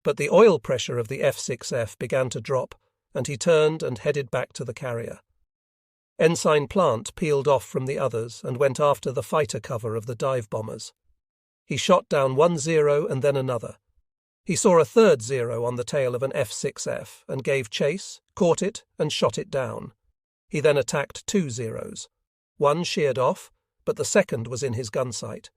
But the oil pressure of the F-6F began to drop, and he turned and headed back to the carrier. Ensign Plant peeled off from the others and went after the fighter cover of the dive bombers. He shot down one Zero and then another. He saw a third Zero on the tail of an F-6F and gave chase, caught it, and shot it down. He then attacked two Zeros. One sheared off, but the second was in his gun sight.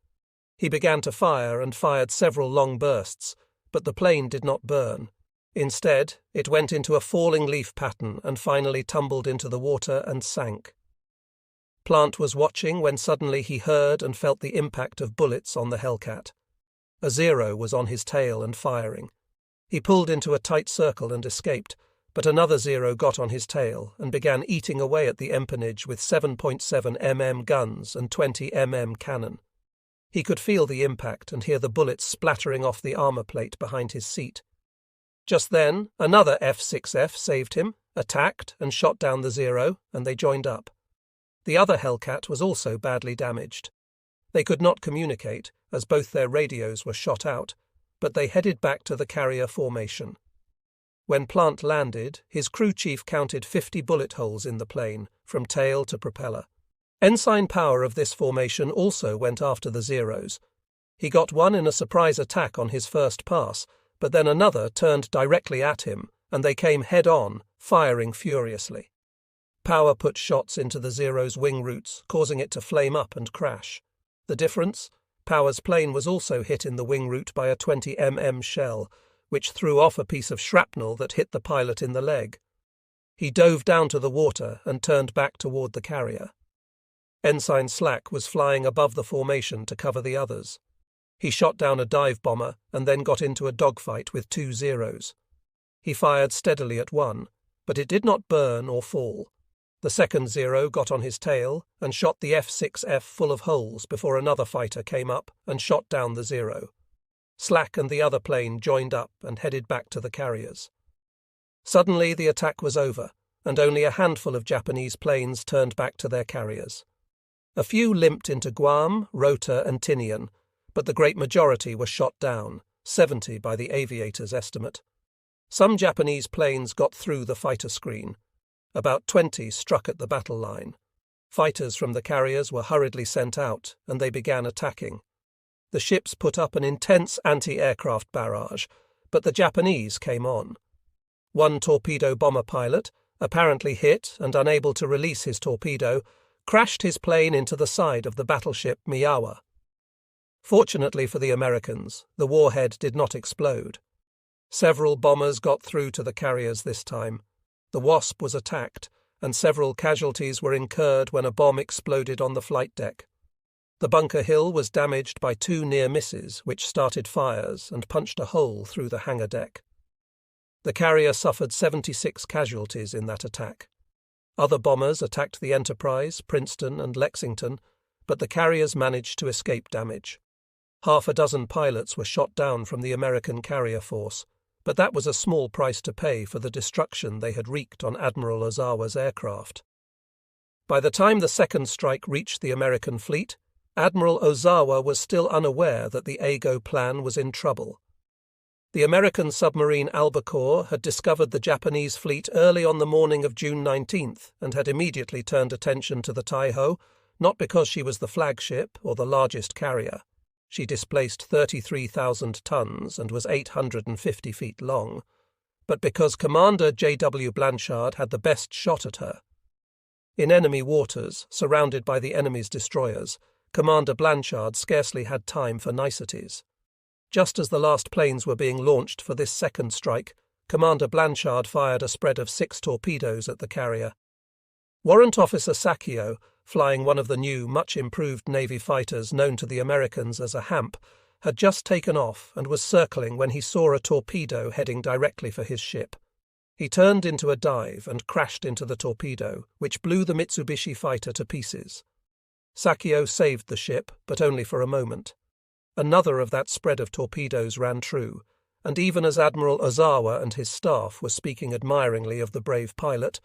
He began to fire and fired several long bursts, but the plane did not burn. Instead, it went into a falling leaf pattern and finally tumbled into the water and sank. Plant was watching when suddenly he heard and felt the impact of bullets on the Hellcat. A Zero was on his tail and firing. He pulled into a tight circle and escaped, but another Zero got on his tail and began eating away at the empennage with 7.7 mm guns and 20 mm cannon. He could feel the impact and hear the bullets splattering off the armor plate behind his seat. Just then, another F-6F saved him, attacked and shot down the Zero, and they joined up. The other Hellcat was also badly damaged. They could not communicate, as both their radios were shot out, but they headed back to the carrier formation. When Plant landed, his crew chief counted 50 bullet holes in the plane, from tail to propeller. Ensign Power of this formation also went after the Zeros. He got one in a surprise attack on his first pass, but then another turned directly at him, and they came head-on, firing furiously. Power put shots into the Zero's wing roots, causing it to flame up and crash. The difference? Power's plane was also hit in the wing root by a 20 mm shell, which threw off a piece of shrapnel that hit the pilot in the leg. He dove down to the water and turned back toward the carrier. Ensign Slack was flying above the formation to cover the others. He shot down a dive bomber and then got into a dogfight with two Zeros. He fired steadily at one, but it did not burn or fall. The second Zero got on his tail and shot the F-6F full of holes before another fighter came up and shot down the Zero. Slack and the other plane joined up and headed back to the carriers. Suddenly the attack was over, and only a handful of Japanese planes turned back to their carriers. A few limped into Guam, Rota, and Tinian, but the great majority were shot down, 70 by the aviators' estimate. Some Japanese planes got through the fighter screen. About 20 struck at the battle line. Fighters from the carriers were hurriedly sent out, and they began attacking. The ships put up an intense anti-aircraft barrage, but the Japanese came on. One torpedo bomber pilot, apparently hit and unable to release his torpedo, crashed his plane into the side of the battleship Miyawa. Fortunately for the Americans, the warhead did not explode. Several bombers got through to the carriers this time. The Wasp was attacked, and several casualties were incurred when a bomb exploded on the flight deck. The Bunker Hill was damaged by two near misses which started fires and punched a hole through the hangar deck. The carrier suffered 76 casualties in that attack. Other bombers attacked the Enterprise, Princeton, and Lexington, but the carriers managed to escape damage. Half a dozen pilots were shot down from the American carrier force, but that was a small price to pay for the destruction they had wreaked on Admiral Ozawa's aircraft. By the time the second strike reached the American fleet, Admiral Ozawa was still unaware that the Ago plan was in trouble. The American submarine Albacore had discovered the Japanese fleet early on the morning of June 19th and had immediately turned attention to the Taiho, not because she was the flagship or the largest carrier. She displaced 33,000 tons and was 850 feet long, but because Commander J.W. Blanchard had the best shot at her. In enemy waters, surrounded by the enemy's destroyers, Commander Blanchard scarcely had time for niceties. Just as the last planes were being launched for this second strike, Commander Blanchard fired a spread of 6 torpedoes at the carrier. Warrant Officer Sakio, flying one of the new, much-improved Navy fighters known to the Americans as a Hamp, had just taken off and was circling when he saw a torpedo heading directly for his ship. He turned into a dive and crashed into the torpedo, which blew the Mitsubishi fighter to pieces. Sakio saved the ship, but only for a moment. Another of that spread of torpedoes ran true, and even as Admiral Ozawa and his staff were speaking admiringly of the brave pilot,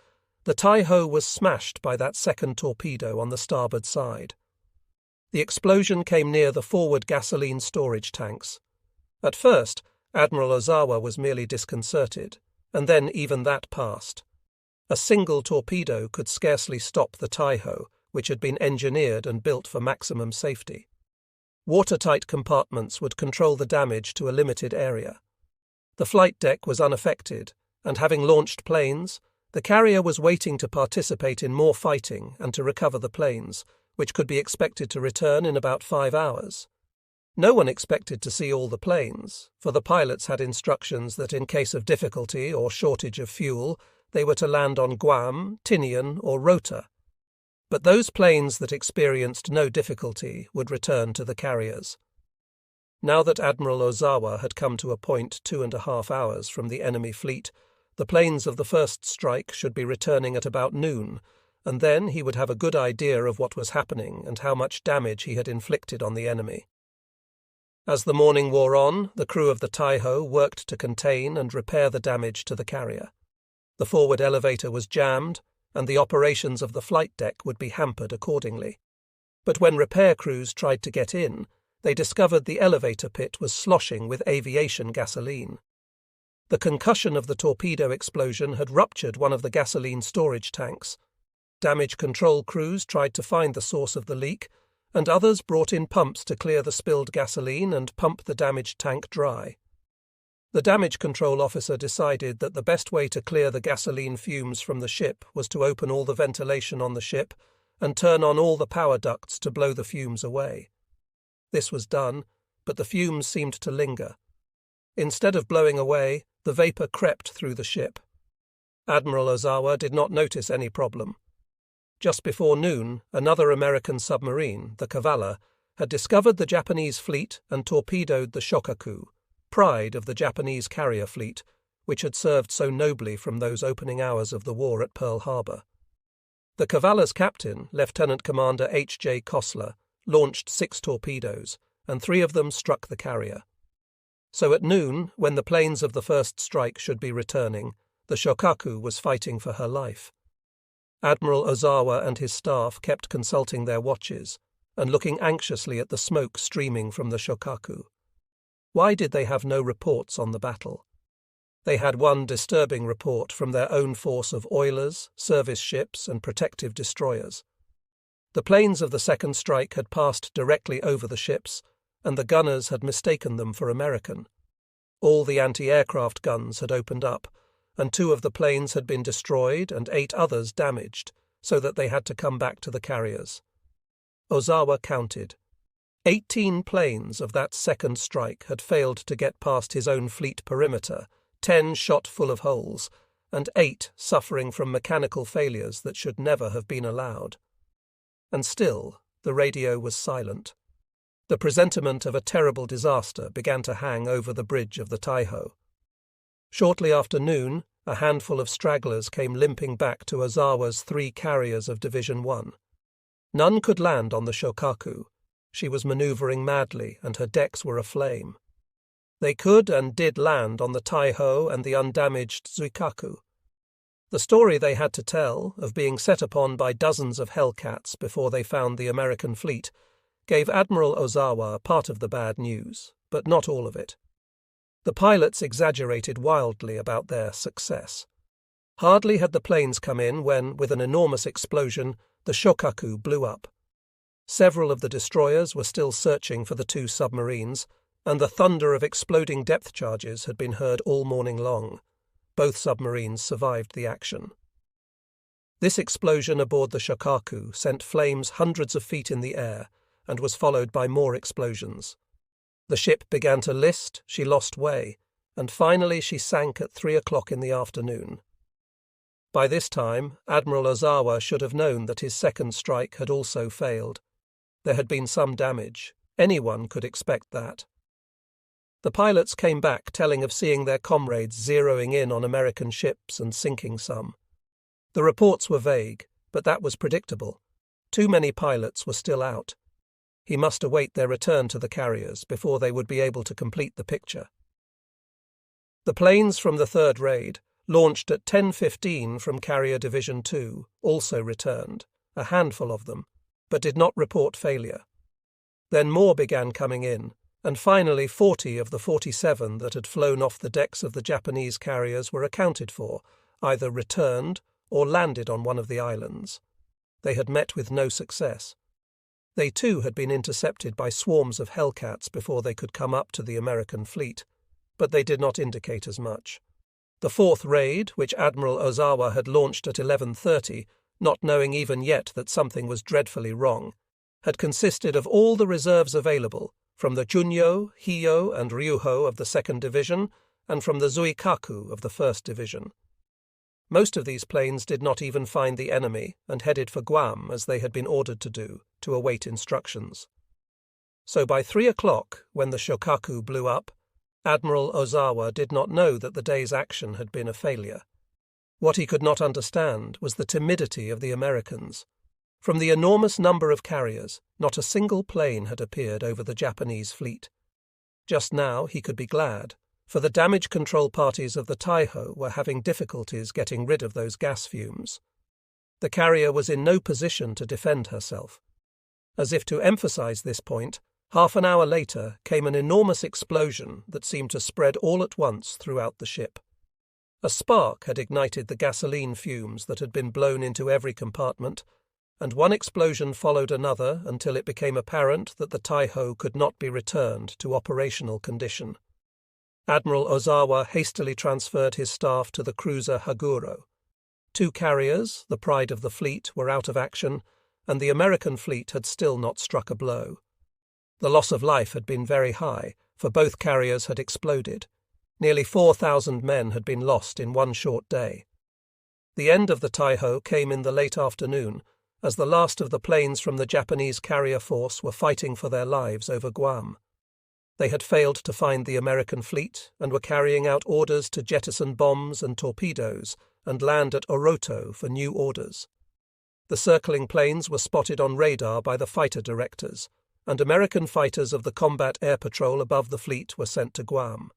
the Taiho was smashed by that second torpedo on the starboard side. The explosion came near the forward gasoline storage tanks. At first, Admiral Ozawa was merely disconcerted, and then even that passed. A single torpedo could scarcely stop the Taiho, which had been engineered and built for maximum safety. Watertight compartments would control the damage to a limited area. The flight deck was unaffected, and having launched planes, the carrier was waiting to participate in more fighting and to recover the planes, which could be expected to return in about 5 hours. No one expected to see all the planes, for the pilots had instructions that in case of difficulty or shortage of fuel, they were to land on Guam, Tinian, or Rota. But those planes that experienced no difficulty would return to the carriers. Now that Admiral Ozawa had come to a point 2.5 hours from the enemy fleet, the planes of the first strike should be returning at about noon, and then he would have a good idea of what was happening and how much damage he had inflicted on the enemy. As the morning wore on, the crew of the Taiho worked to contain and repair the damage to the carrier. The forward elevator was jammed, and the operations of the flight deck would be hampered accordingly. But when repair crews tried to get in, they discovered the elevator pit was sloshing with aviation gasoline. The concussion of the torpedo explosion had ruptured one of the gasoline storage tanks. Damage control crews tried to find the source of the leak, and others brought in pumps to clear the spilled gasoline and pump the damaged tank dry. The damage control officer decided that the best way to clear the gasoline fumes from the ship was to open all the ventilation on the ship and turn on all the power ducts to blow the fumes away. This was done, but the fumes seemed to linger. Instead of blowing away, the vapour crept through the ship. Admiral Ozawa did not notice any problem. Just before noon, another American submarine, the Kavala, had discovered the Japanese fleet and torpedoed the Shokaku, pride of the Japanese carrier fleet, which had served so nobly from those opening hours of the war at Pearl Harbor. The Kavala's captain, Lieutenant Commander H.J. Kosler, launched 6 torpedoes, and 3 of them struck the carrier. So at noon, when the planes of the first strike should be returning, the Shokaku was fighting for her life. Admiral Ozawa and his staff kept consulting their watches and looking anxiously at the smoke streaming from the Shokaku. Why did they have no reports on the battle? They had one disturbing report from their own force of oilers, service ships, and protective destroyers. The planes of the second strike had passed directly over the ships, and the gunners had mistaken them for American. All the anti-aircraft guns had opened up, and 2 of the planes had been destroyed and 8 others damaged, so that they had to come back to the carriers. Ozawa counted. 18 planes of that second strike had failed to get past his own fleet perimeter, 10 shot full of holes, and 8 suffering from mechanical failures that should never have been allowed. And still, the radio was silent. The presentiment of a terrible disaster began to hang over the bridge of the Taiho. Shortly after noon, a handful of stragglers came limping back to Ozawa's 3 carriers of Division 1. None could land on the Shokaku. She was manoeuvring madly, and her decks were aflame. They could and did land on the Taiho and the undamaged Zuikaku. The story they had to tell, of being set upon by dozens of Hellcats before they found the American fleet, gave Admiral Ozawa part of the bad news, but not all of it. The pilots exaggerated wildly about their success. Hardly had the planes come in when, with an enormous explosion, the Shokaku blew up. Several of the destroyers were still searching for the 2 submarines, and the thunder of exploding depth charges had been heard all morning long. Both submarines survived the action. This explosion aboard the Shokaku sent flames hundreds of feet in the air, and was followed by more explosions. The ship began to list, she lost way, and finally she sank at 3 o'clock in the afternoon. By this time, Admiral Ozawa should have known that his second strike had also failed. There had been some damage. Anyone could expect that. The pilots came back telling of seeing their comrades zeroing in on American ships and sinking some. The reports were vague, but that was predictable. Too many pilots were still out. He must await their return to the carriers before they would be able to complete the picture. The planes from the third raid, launched at 10:15 from Carrier Division 2, also returned, a handful of them, but did not report failure. Then more began coming in, and finally 40 of the 47 that had flown off the decks of the Japanese carriers were accounted for, either returned or landed on one of the islands. They had met with no success. They too had been intercepted by swarms of hellcats before they could come up to the American fleet, but they did not indicate as much. The fourth raid, which Admiral Ozawa had launched at 11:30, not knowing even yet that something was dreadfully wrong, had consisted of all the reserves available, from the Junyo, Hiyo, and Ryuho of the 2nd Division, and from the Zuikaku of the 1st Division. Most of these planes did not even find the enemy and headed for Guam, as they had been ordered to do, to await instructions. So by 3 o'clock, when the Shokaku blew up, Admiral Ozawa did not know that the day's action had been a failure. What he could not understand was the timidity of the Americans. From the enormous number of carriers, not a single plane had appeared over the Japanese fleet. Just now he could be glad, for the damage control parties of the Taiho were having difficulties getting rid of those gas fumes. The carrier was in no position to defend herself. As if to emphasize this point, half an hour later came an enormous explosion that seemed to spread all at once throughout the ship. A spark had ignited the gasoline fumes that had been blown into every compartment, and one explosion followed another until it became apparent that the Taiho could not be returned to operational condition. Admiral Ozawa hastily transferred his staff to the cruiser Haguro. 2 carriers, the pride of the fleet, were out of action, and the American fleet had still not struck a blow. The loss of life had been very high, for both carriers had exploded. Nearly 4,000 men had been lost in one short day. The end of the Taiho came in the late afternoon, as the last of the planes from the Japanese carrier force were fighting for their lives over Guam. They had failed to find the American fleet and were carrying out orders to jettison bombs and torpedoes and land at Oroto for new orders. The circling planes were spotted on radar by the fighter directors, and American fighters of the Combat Air Patrol above the fleet were sent to Guam.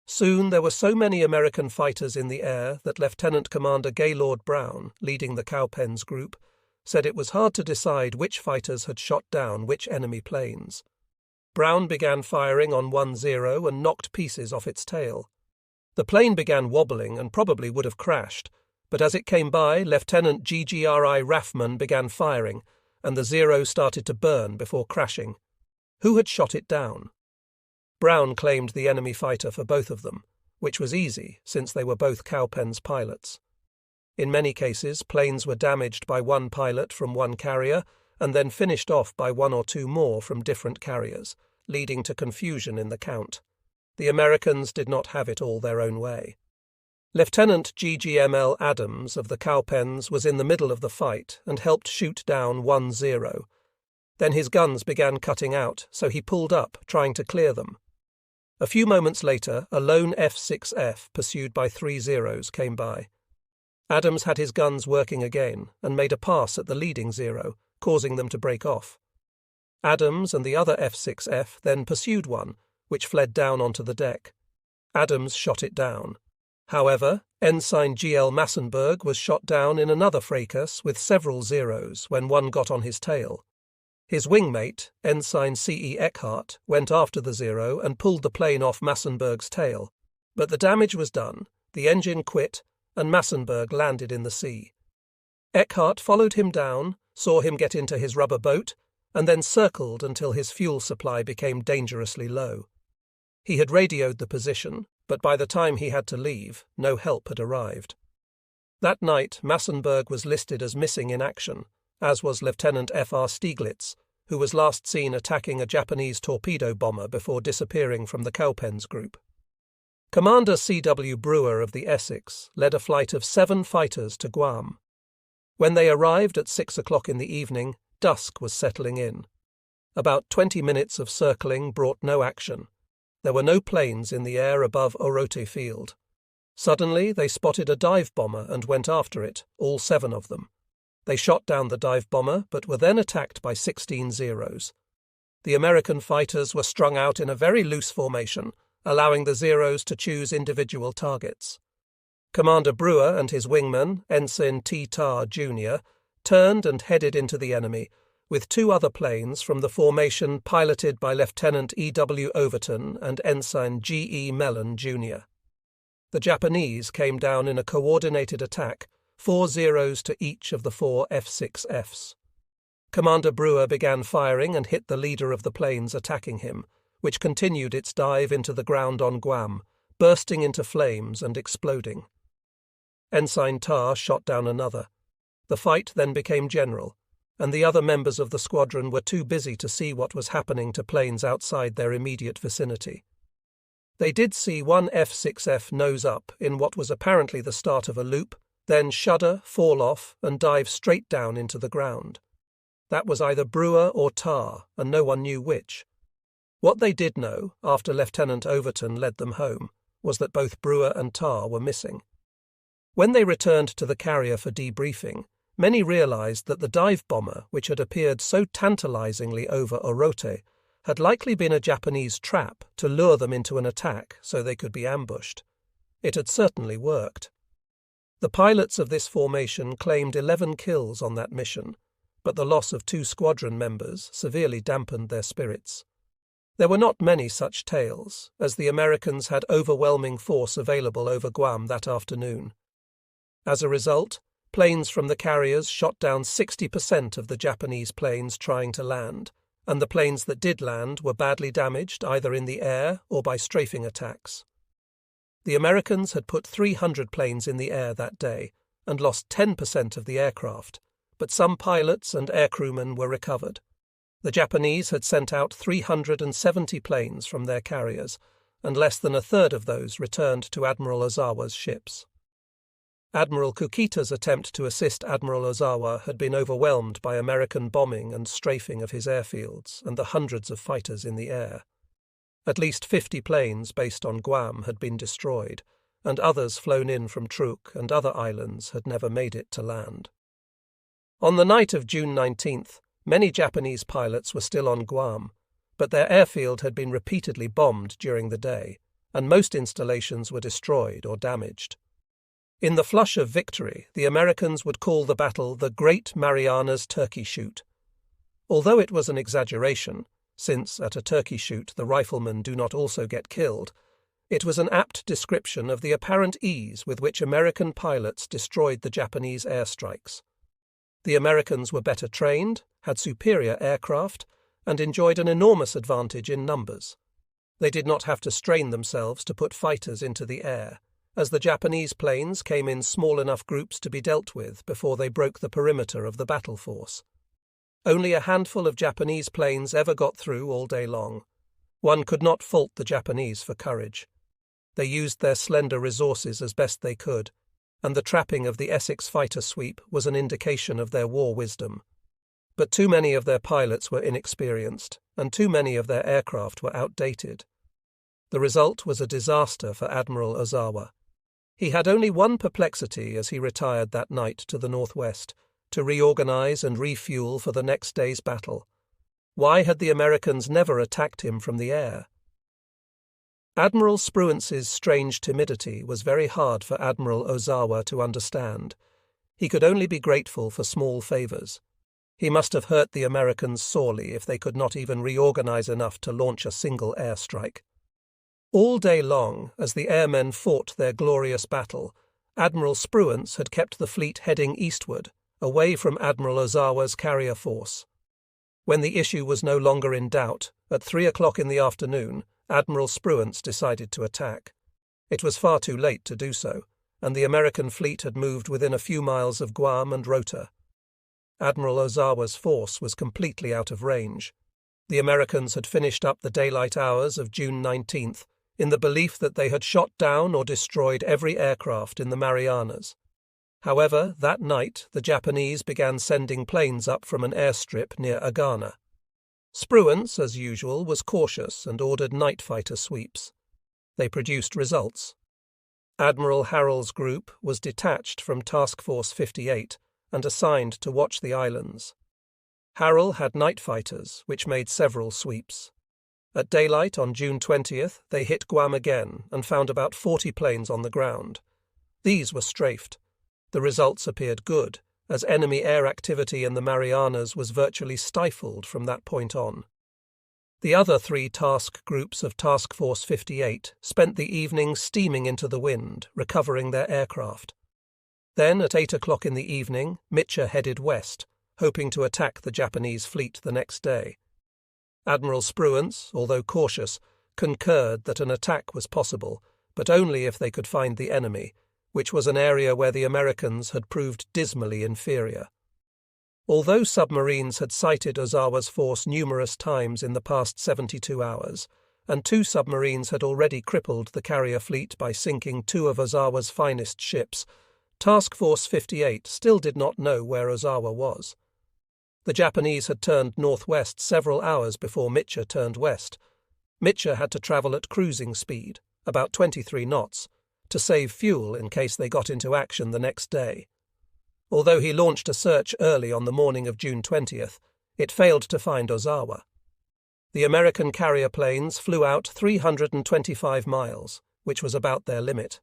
Soon there were so many American fighters in the air that Lieutenant Commander Gaylord Brown, leading the Cowpens group, said it was hard to decide which fighters had shot down which enemy planes. Brown began firing on 1-0 and knocked pieces off its tail. The plane began wobbling and probably would have crashed, but as it came by, Lieutenant GGRI Raffman began firing, and the 0 started to burn before crashing. Who had shot it down? Brown claimed the enemy fighter for both of them, which was easy since they were both Cowpens pilots. In many cases, planes were damaged by one pilot from one carrier and then finished off by 1 or 2 more from different carriers, leading to confusion in the count. The Americans did not have it all their own way. Lieutenant GGML Adams of the Cowpens was in the middle of the fight and helped shoot down 1-0. Then his guns began cutting out, so he pulled up, trying to clear them. A few moments later, a lone F-6F pursued by 3 Zeros came by. Adams had his guns working again and made a pass at the leading 0, causing them to break off. Adams and the other F-6F then pursued one, which fled down onto the deck. Adams shot it down. However, Ensign G.L. Massenburg was shot down in another fracas with several Zeros when one got on his tail. His wingmate, Ensign C.E. Eckhart, went after the 0 and pulled the plane off Massenburg's tail. But the damage was done, the engine quit, and Massenburg landed in the sea. Eckhart followed him down, saw him get into his rubber boat, and then circled until his fuel supply became dangerously low. He had radioed the position, but by the time he had to leave, no help had arrived. That night, Massenburg was listed as missing in action, as was Lieutenant F.R. Stieglitz, who was last seen attacking a Japanese torpedo bomber before disappearing from the Cowpens group. Commander C.W. Brewer of the Essex led a flight of 7 fighters to Guam. When they arrived at 6 o'clock in the evening, dusk was settling in. About 20 minutes of circling brought no action. There were no planes in the air above Orote Field. Suddenly they spotted a dive bomber and went after it, all 7 of them. They shot down the dive bomber, but were then attacked by 16 Zeros. The American fighters were strung out in a very loose formation, allowing the Zeros to choose individual targets. Commander Brewer and his wingman, Ensign T. Tarr, Jr., turned and headed into the enemy, with 2 other planes from the formation piloted by Lieutenant E.W. Overton and Ensign G.E. Mellon, Jr. The Japanese came down in a coordinated attack, 4 zeros to each of the 4 F-6Fs. Commander Brewer began firing and hit the leader of the planes attacking him, which continued its dive into the ground on Guam, bursting into flames and exploding. Ensign Tarr shot down another. The fight then became general, and the other members of the squadron were too busy to see what was happening to planes outside their immediate vicinity. They did see one F-6F nose up in what was apparently the start of a loop, then shudder, fall off, and dive straight down into the ground. That was either Brewer or Tarr, and no one knew which. What they did know, after Lieutenant Overton led them home, was that both Brewer and Tarr were missing. When they returned to the carrier for debriefing, many realized that the dive bomber, which had appeared so tantalizingly over Orote, had likely been a Japanese trap to lure them into an attack so they could be ambushed. It had certainly worked. The pilots of this formation claimed 11 kills on that mission, but the loss of 2 squadron members severely dampened their spirits. There were not many such tales, as the Americans had overwhelming force available over Guam that afternoon. As a result, planes from the carriers shot down 60% of the Japanese planes trying to land, and the planes that did land were badly damaged either in the air or by strafing attacks. The Americans had put 300 planes in the air that day and lost 10% of the aircraft, but some pilots and aircrewmen were recovered. The Japanese had sent out 370 planes from their carriers, and less than a third of those returned to Admiral Ozawa's ships. Admiral Kukita's attempt to assist Admiral Ozawa had been overwhelmed by American bombing and strafing of his airfields and the hundreds of fighters in the air. At least 50 planes based on Guam had been destroyed, and others flown in from Truk and other islands had never made it to land. On the night of June 19th, many Japanese pilots were still on Guam, but their airfield had been repeatedly bombed during the day, and most installations were destroyed or damaged. In the flush of victory, the Americans would call the battle the Great Mariana's Turkey Shoot. Although it was an exaggeration, since at a turkey shoot the riflemen do not also get killed, it was an apt description of the apparent ease with which American pilots destroyed the Japanese airstrikes. The Americans were better trained, had superior aircraft, and enjoyed an enormous advantage in numbers. They did not have to strain themselves to put fighters into the air, as the Japanese planes came in small enough groups to be dealt with before they broke the perimeter of the battle force. Only a handful of Japanese planes ever got through all day long. One could not fault the Japanese for courage. They used their slender resources as best they could, and the trapping of the Essex fighter sweep was an indication of their war wisdom. But too many of their pilots were inexperienced, and too many of their aircraft were outdated. The result was a disaster for Admiral Ozawa. He had only one perplexity as he retired that night to the northwest, to reorganize and refuel for the next day's battle. Why had the Americans never attacked him from the air? Admiral Spruance's strange timidity was very hard for Admiral Ozawa to understand. He could only be grateful for small favors. He must have hurt the Americans sorely if they could not even reorganize enough to launch a single airstrike. All day long, as the airmen fought their glorious battle, Admiral Spruance had kept the fleet heading eastward, away from Admiral Ozawa's carrier force. When the issue was no longer in doubt, at 3 o'clock in the afternoon, Admiral Spruance decided to attack. It was far too late to do so, and the American fleet had moved within a few miles of Guam and Rota. Admiral Ozawa's force was completely out of range. The Americans had finished up the daylight hours of June 19th, in the belief that they had shot down or destroyed every aircraft in the Marianas. However, that night the Japanese began sending planes up from an airstrip near Agana. Spruance, as usual, was cautious and ordered night fighter sweeps. They produced results. Admiral Harrell's group was detached from Task Force 58 and assigned to watch the islands. Harrell had night fighters, which made several sweeps. At daylight on June 20th, they hit Guam again and found about 40 planes on the ground. These were strafed. The results appeared good, as enemy air activity in the Marianas was virtually stifled from that point on. The other 3 task groups of Task Force 58 spent the evening steaming into the wind, recovering their aircraft. Then, at 8 o'clock in the evening, Mitcher headed west, hoping to attack the Japanese fleet the next day. Admiral Spruance, although cautious, concurred that an attack was possible, but only if they could find the enemy, which was an area where the Americans had proved dismally inferior. Although submarines had sighted Ozawa's force numerous times in the past 72 hours, and 2 submarines had already crippled the carrier fleet by sinking 2 of Ozawa's finest ships, Task Force 58 still did not know where Ozawa was. The Japanese had turned northwest several hours before Mitcher turned west. Mitcher had to travel at cruising speed, about 23 knots, to save fuel in case they got into action the next day. Although he launched a search early on the morning of June 20th, it failed to find Ozawa. The American carrier planes flew out 325 miles, which was about their limit.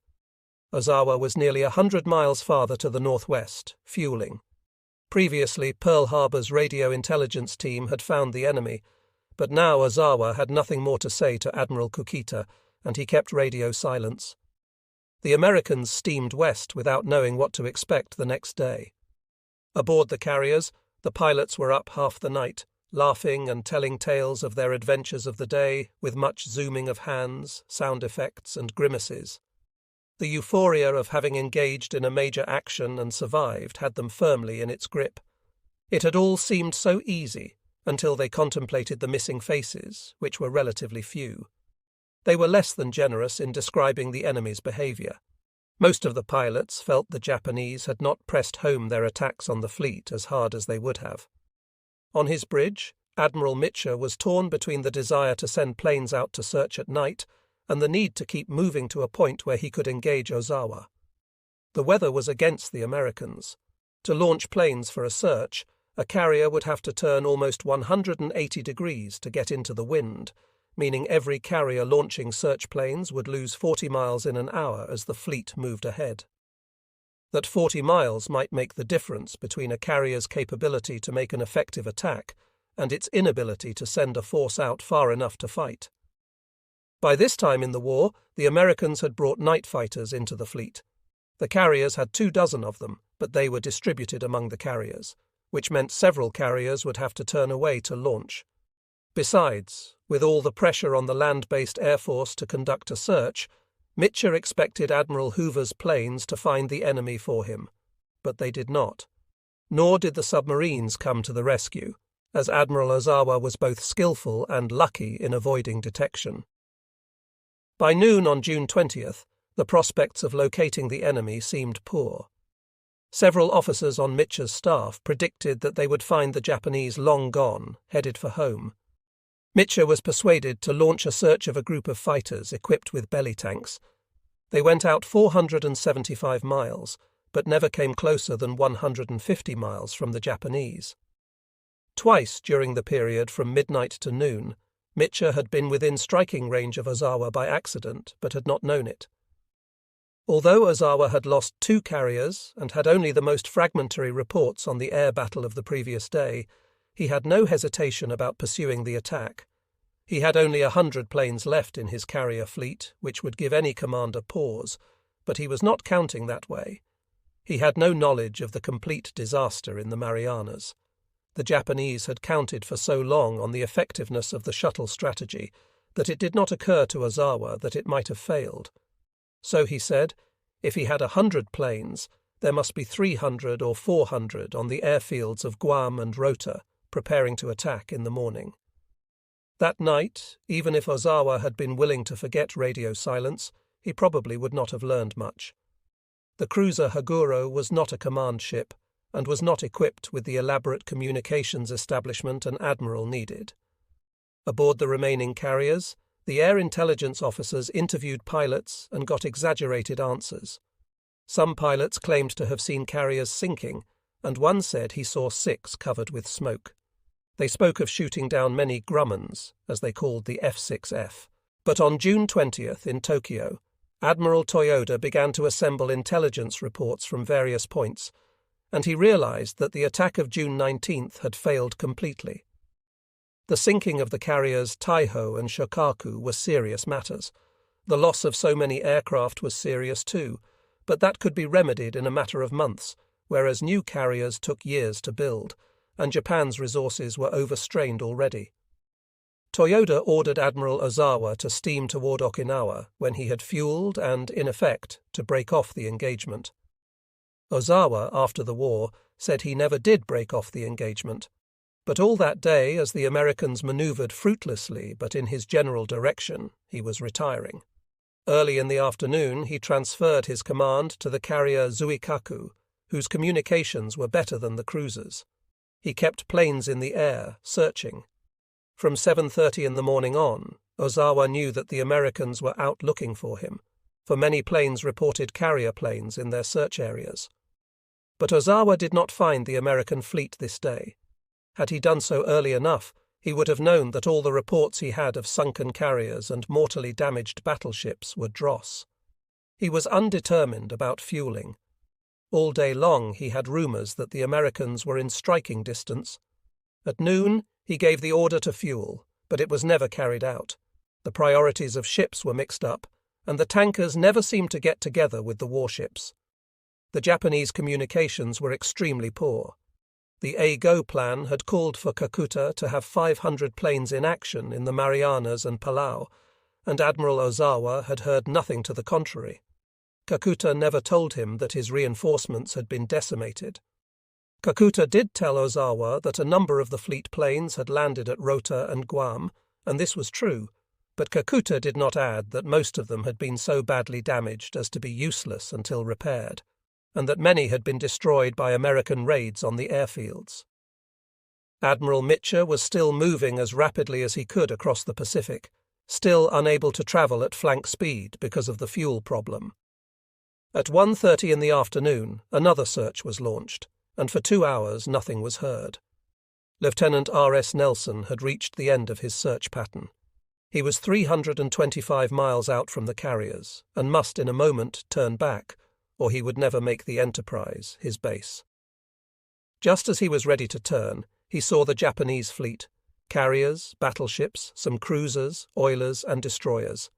Ozawa was nearly 100 miles farther to the northwest, fueling. Previously, Pearl Harbor's radio intelligence team had found the enemy, but now Ozawa had nothing more to say to Admiral Kukita, and he kept radio silence. The Americans steamed west without knowing what to expect the next day. Aboard the carriers, the pilots were up half the night, laughing and telling tales of their adventures of the day, with much zooming of hands, sound effects, and grimaces. The euphoria of having engaged in a major action and survived had them firmly in its grip. It had all seemed so easy until they contemplated the missing faces, which were relatively few. They were less than generous in describing the enemy's behavior. Most of the pilots felt the Japanese had not pressed home their attacks on the fleet as hard as they would have. On his bridge, Admiral Mitcher was torn between the desire to send planes out to search at night and the need to keep moving to a point where he could engage Ozawa. The weather was against the Americans. To launch planes for a search, a carrier would have to turn almost 180 degrees to get into the wind, meaning every carrier launching search planes would lose 40 miles in an hour as the fleet moved ahead. That 40 miles might make the difference between a carrier's capability to make an effective attack and its inability to send a force out far enough to fight. By this time in the war, the Americans had brought night fighters into the fleet. The carriers had 24 of them, but they were distributed among the carriers, which meant several carriers would have to turn away to launch. Besides, with all the pressure on the land-based Air Force to conduct a search, Mitcher expected Admiral Hoover's planes to find the enemy for him, but they did not. Nor did the submarines come to the rescue, as Admiral Ozawa was both skillful and lucky in avoiding detection. By noon on June 20th, the prospects of locating the enemy seemed poor. Several officers on Mitcher's staff predicted that they would find the Japanese long gone, headed for home. Mitcher was persuaded to launch a search of a group of fighters equipped with belly tanks. They went out 475 miles, but never came closer than 150 miles from the Japanese. Twice during the period from midnight to noon, Mitcher had been within striking range of Ozawa by accident, but had not known it. Although Ozawa had lost 2 carriers and had only the most fragmentary reports on the air battle of the previous day, he had no hesitation about pursuing the attack. He had only 100 planes left in his carrier fleet, which would give any commander pause, but he was not counting that way. He had no knowledge of the complete disaster in the Marianas. The Japanese had counted for so long on the effectiveness of the shuttle strategy that it did not occur to Ozawa that it might have failed. So he said, if he had 100 planes, there must be 300 or 400 on the airfields of Guam and Rota, preparing to attack in the morning. That night, even if Ozawa had been willing to forget radio silence, he probably would not have learned much. The cruiser Haguro was not a command ship, and was not equipped with the elaborate communications establishment an admiral needed. Aboard the remaining carriers, the air intelligence officers interviewed pilots and got exaggerated answers. Some pilots claimed to have seen carriers sinking, and one said he saw 6 covered with smoke. They spoke of shooting down many Grummons, as they called the F-6F. But on June 20th in Tokyo, Admiral Toyoda began to assemble intelligence reports from various points, and he realized that the attack of June 19th had failed completely. The sinking of the carriers Taiho and Shokaku were serious matters. The loss of so many aircraft was serious too, but that could be remedied in a matter of months, whereas new carriers took years to build, and Japan's resources were overstrained already. Toyoda ordered Admiral Ozawa to steam toward Okinawa when he had fueled and, in effect, to break off the engagement. Ozawa, after the war, said he never did break off the engagement, but all that day, as the Americans maneuvered fruitlessly but in his general direction, he was retiring. Early in the afternoon, he transferred his command to the carrier Zuikaku, whose communications were better than the cruisers. He kept planes in the air, searching. From 7:30 in the morning on, Ozawa knew that the Americans were out looking for him, for many planes reported carrier planes in their search areas. But Ozawa did not find the American fleet this day. Had he done so early enough, he would have known that all the reports he had of sunken carriers and mortally damaged battleships were dross. He was undetermined about fueling. All day long he had rumours that the Americans were in striking distance. At noon he gave the order to fuel, but it was never carried out. The priorities of ships were mixed up, and the tankers never seemed to get together with the warships. The Japanese communications were extremely poor. The A-Go plan had called for Kakuta to have 500 planes in action in the Marianas and Palau, and Admiral Ozawa had heard nothing to the contrary. Kakuta never told him that his reinforcements had been decimated. Kakuta did tell Ozawa that a number of the fleet planes had landed at Rota and Guam, and this was true, but Kakuta did not add that most of them had been so badly damaged as to be useless until repaired, and that many had been destroyed by American raids on the airfields. Admiral Mitcher was still moving as rapidly as he could across the Pacific, still unable to travel at flank speed because of the fuel problem. At 1:30 in the afternoon, another search was launched, and for 2 hours nothing was heard. Lieutenant R.S. Nelson had reached the end of his search pattern. He was 325 miles out from the carriers, and must in a moment turn back, or he would never make the Enterprise his base. Just as he was ready to turn, he saw the Japanese fleet, carriers, battleships, some cruisers, oilers, and destroyers.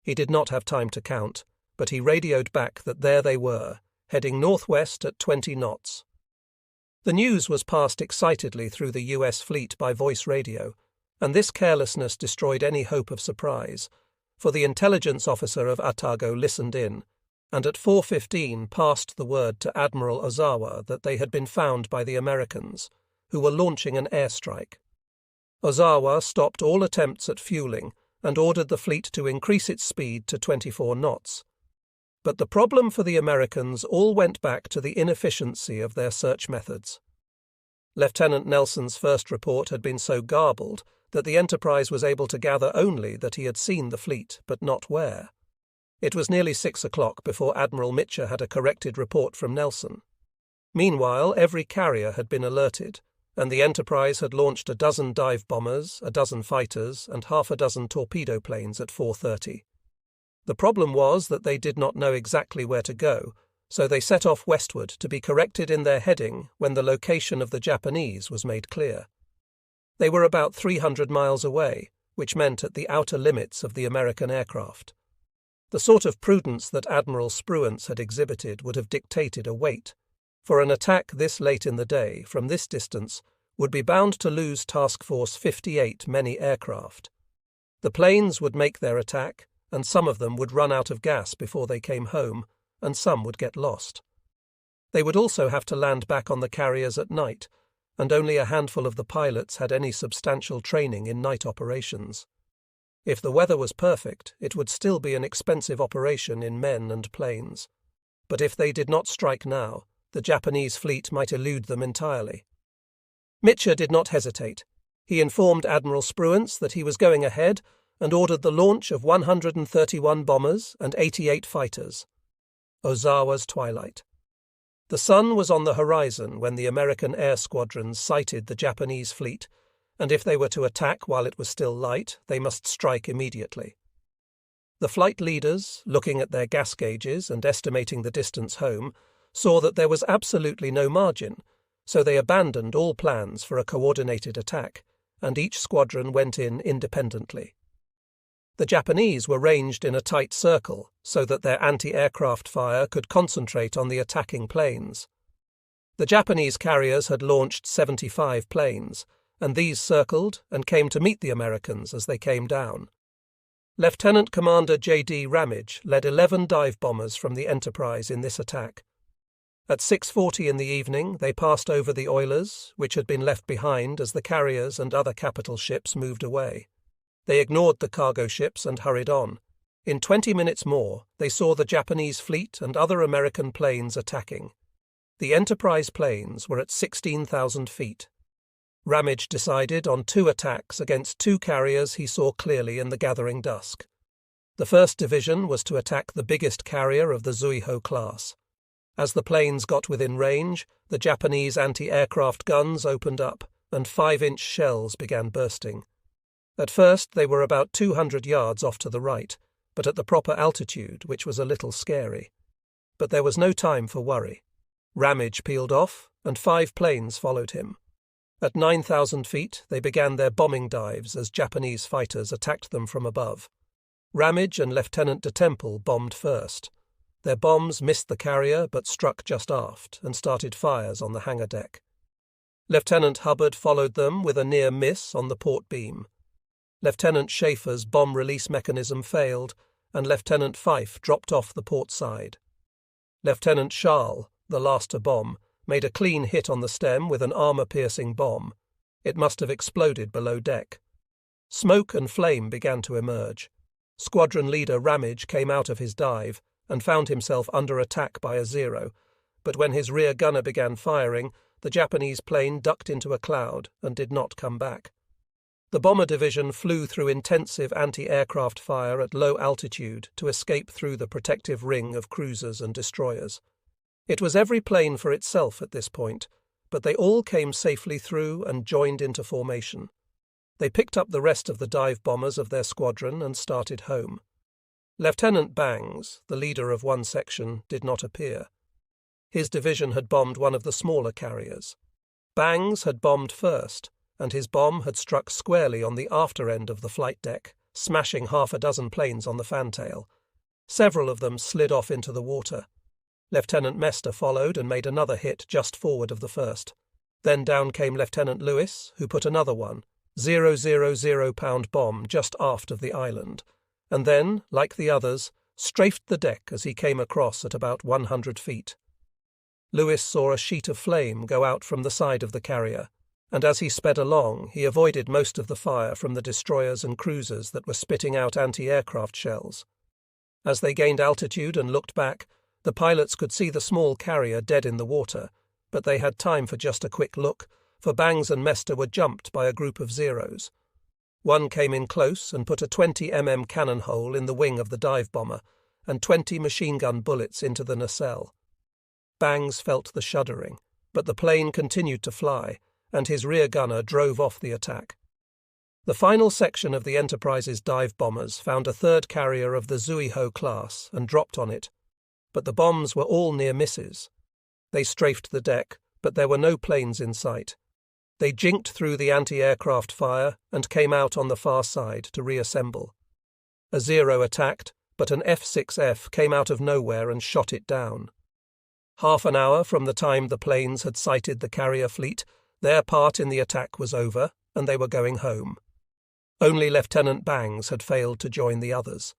He did not have time to count, but he radioed back that there they were, heading northwest at 20 knots. The news was passed excitedly through the U.S. fleet by voice radio, and this carelessness destroyed any hope of surprise, for the intelligence officer of Atago listened in, and at 4:15 passed the word to Admiral Ozawa that they had been found by the Americans, who were launching an airstrike. Ozawa stopped all attempts at fueling and ordered the fleet to increase its speed to 24 knots. But the problem for the Americans all went back to the inefficiency of their search methods. Lieutenant Nelson's first report had been so garbled that the Enterprise was able to gather only that he had seen the fleet, but not where. It was nearly 6 o'clock before Admiral Mitcher had a corrected report from Nelson. Meanwhile, every carrier had been alerted, and the Enterprise had launched a dozen dive bombers, a dozen fighters, and half a dozen torpedo planes at 4:30. The problem was that they did not know exactly where to go, so they set off westward to be corrected in their heading when the location of the Japanese was made clear. They were about 300 miles away, which meant at the outer limits of the American aircraft. The sort of prudence that Admiral Spruance had exhibited would have dictated a wait, for an attack this late in the day, from this distance, would be bound to lose Task Force 58 many aircraft. The planes would make their attack, and some of them would run out of gas before they came home, and some would get lost. They would also have to land back on the carriers at night, and only a handful of the pilots had any substantial training in night operations. If the weather was perfect, it would still be an expensive operation in men and planes. But if they did not strike now, the Japanese fleet might elude them entirely. Mitcher did not hesitate. He informed Admiral Spruance that he was going ahead and ordered the launch of 131 bombers and 88 fighters. Ozawa's twilight. The sun was on the horizon when the American air squadrons sighted the Japanese fleet, and if they were to attack while it was still light, they must strike immediately. The flight leaders, looking at their gas gauges and estimating the distance home, saw that there was absolutely no margin, so they abandoned all plans for a coordinated attack, and each squadron went in independently. The Japanese were ranged in a tight circle so that their anti-aircraft fire could concentrate on the attacking planes. The Japanese carriers had launched 75 planes, and these circled and came to meet the Americans as they came down. Lieutenant Commander J.D. Ramage led 11 dive bombers from the Enterprise in this attack. At 6:40 in the evening, they passed over the oilers, which had been left behind as the carriers and other capital ships moved away. They ignored the cargo ships and hurried on. In 20 minutes more, they saw the Japanese fleet and other American planes attacking. The Enterprise planes were at 16,000 feet. Ramage decided on 2 attacks against 2 carriers he saw clearly in the gathering dusk. The 1st Division was to attack the biggest carrier of the Zuiho class. As the planes got within range, the Japanese anti-aircraft guns opened up, and 5-inch shells began bursting. At first they were about 200 yards off to the right, but at the proper altitude, which was a little scary. But there was no time for worry. Ramage peeled off, and 5 planes followed him. At 9,000 feet, they began their bombing dives as Japanese fighters attacked them from above. Ramage and Lieutenant de Temple bombed first. Their bombs missed the carrier but struck just aft and started fires on the hangar deck. Lieutenant Hubbard followed them with a near miss on the port beam. Lieutenant Schaefer's bomb release mechanism failed, and Lieutenant Fife dropped off the port side. Lieutenant Charles, the last to bomb, made a clean hit on the stem with an armor-piercing bomb. It must have exploded below deck. Smoke and flame began to emerge. Squadron leader Ramage came out of his dive and found himself under attack by a Zero, but when his rear gunner began firing, the Japanese plane ducked into a cloud and did not come back. The bomber division flew through intensive anti-aircraft fire at low altitude to escape through the protective ring of cruisers and destroyers. It was every plane for itself at this point, but they all came safely through and joined into formation. They picked up the rest of the dive bombers of their squadron and started home. Lieutenant Bangs, the leader of one section, did not appear. His division had bombed one of the smaller carriers. Bangs had bombed first, and his bomb had struck squarely on the after end of the flight deck, smashing 6 planes on the fantail. Several of them slid off into the water. Lieutenant Mester followed and made another hit just forward of the first. Then down came Lieutenant Lewis, who put another 1,000-pound bomb just aft of the island, and then, like the others, strafed the deck as he came across at about 100 feet. Lewis saw a sheet of flame go out from the side of the carrier, and as he sped along, he avoided most of the fire from the destroyers and cruisers that were spitting out anti-aircraft shells. As they gained altitude and looked back, the pilots could see the small carrier dead in the water, but they had time for just a quick look, for Bangs and Mester were jumped by a group of Zeros. One came in close and put a 20 cannon hole in the wing of the dive bomber, and 20 machine gun bullets into the nacelle. Bangs felt the shuddering, but the plane continued to fly, and his rear gunner drove off the attack. The final section of the Enterprise's dive bombers found a 3rd carrier of the Zuiho class and dropped on it, but the bombs were all near misses. They strafed the deck, but there were no planes in sight. They jinked through the anti-aircraft fire and came out on the far side to reassemble. A Zero attacked, but an F-6F came out of nowhere and shot it down. Half an hour from the time the planes had sighted the carrier fleet, their part in the attack was over, and they were going home. Only Lieutenant Bangs had failed to join the others.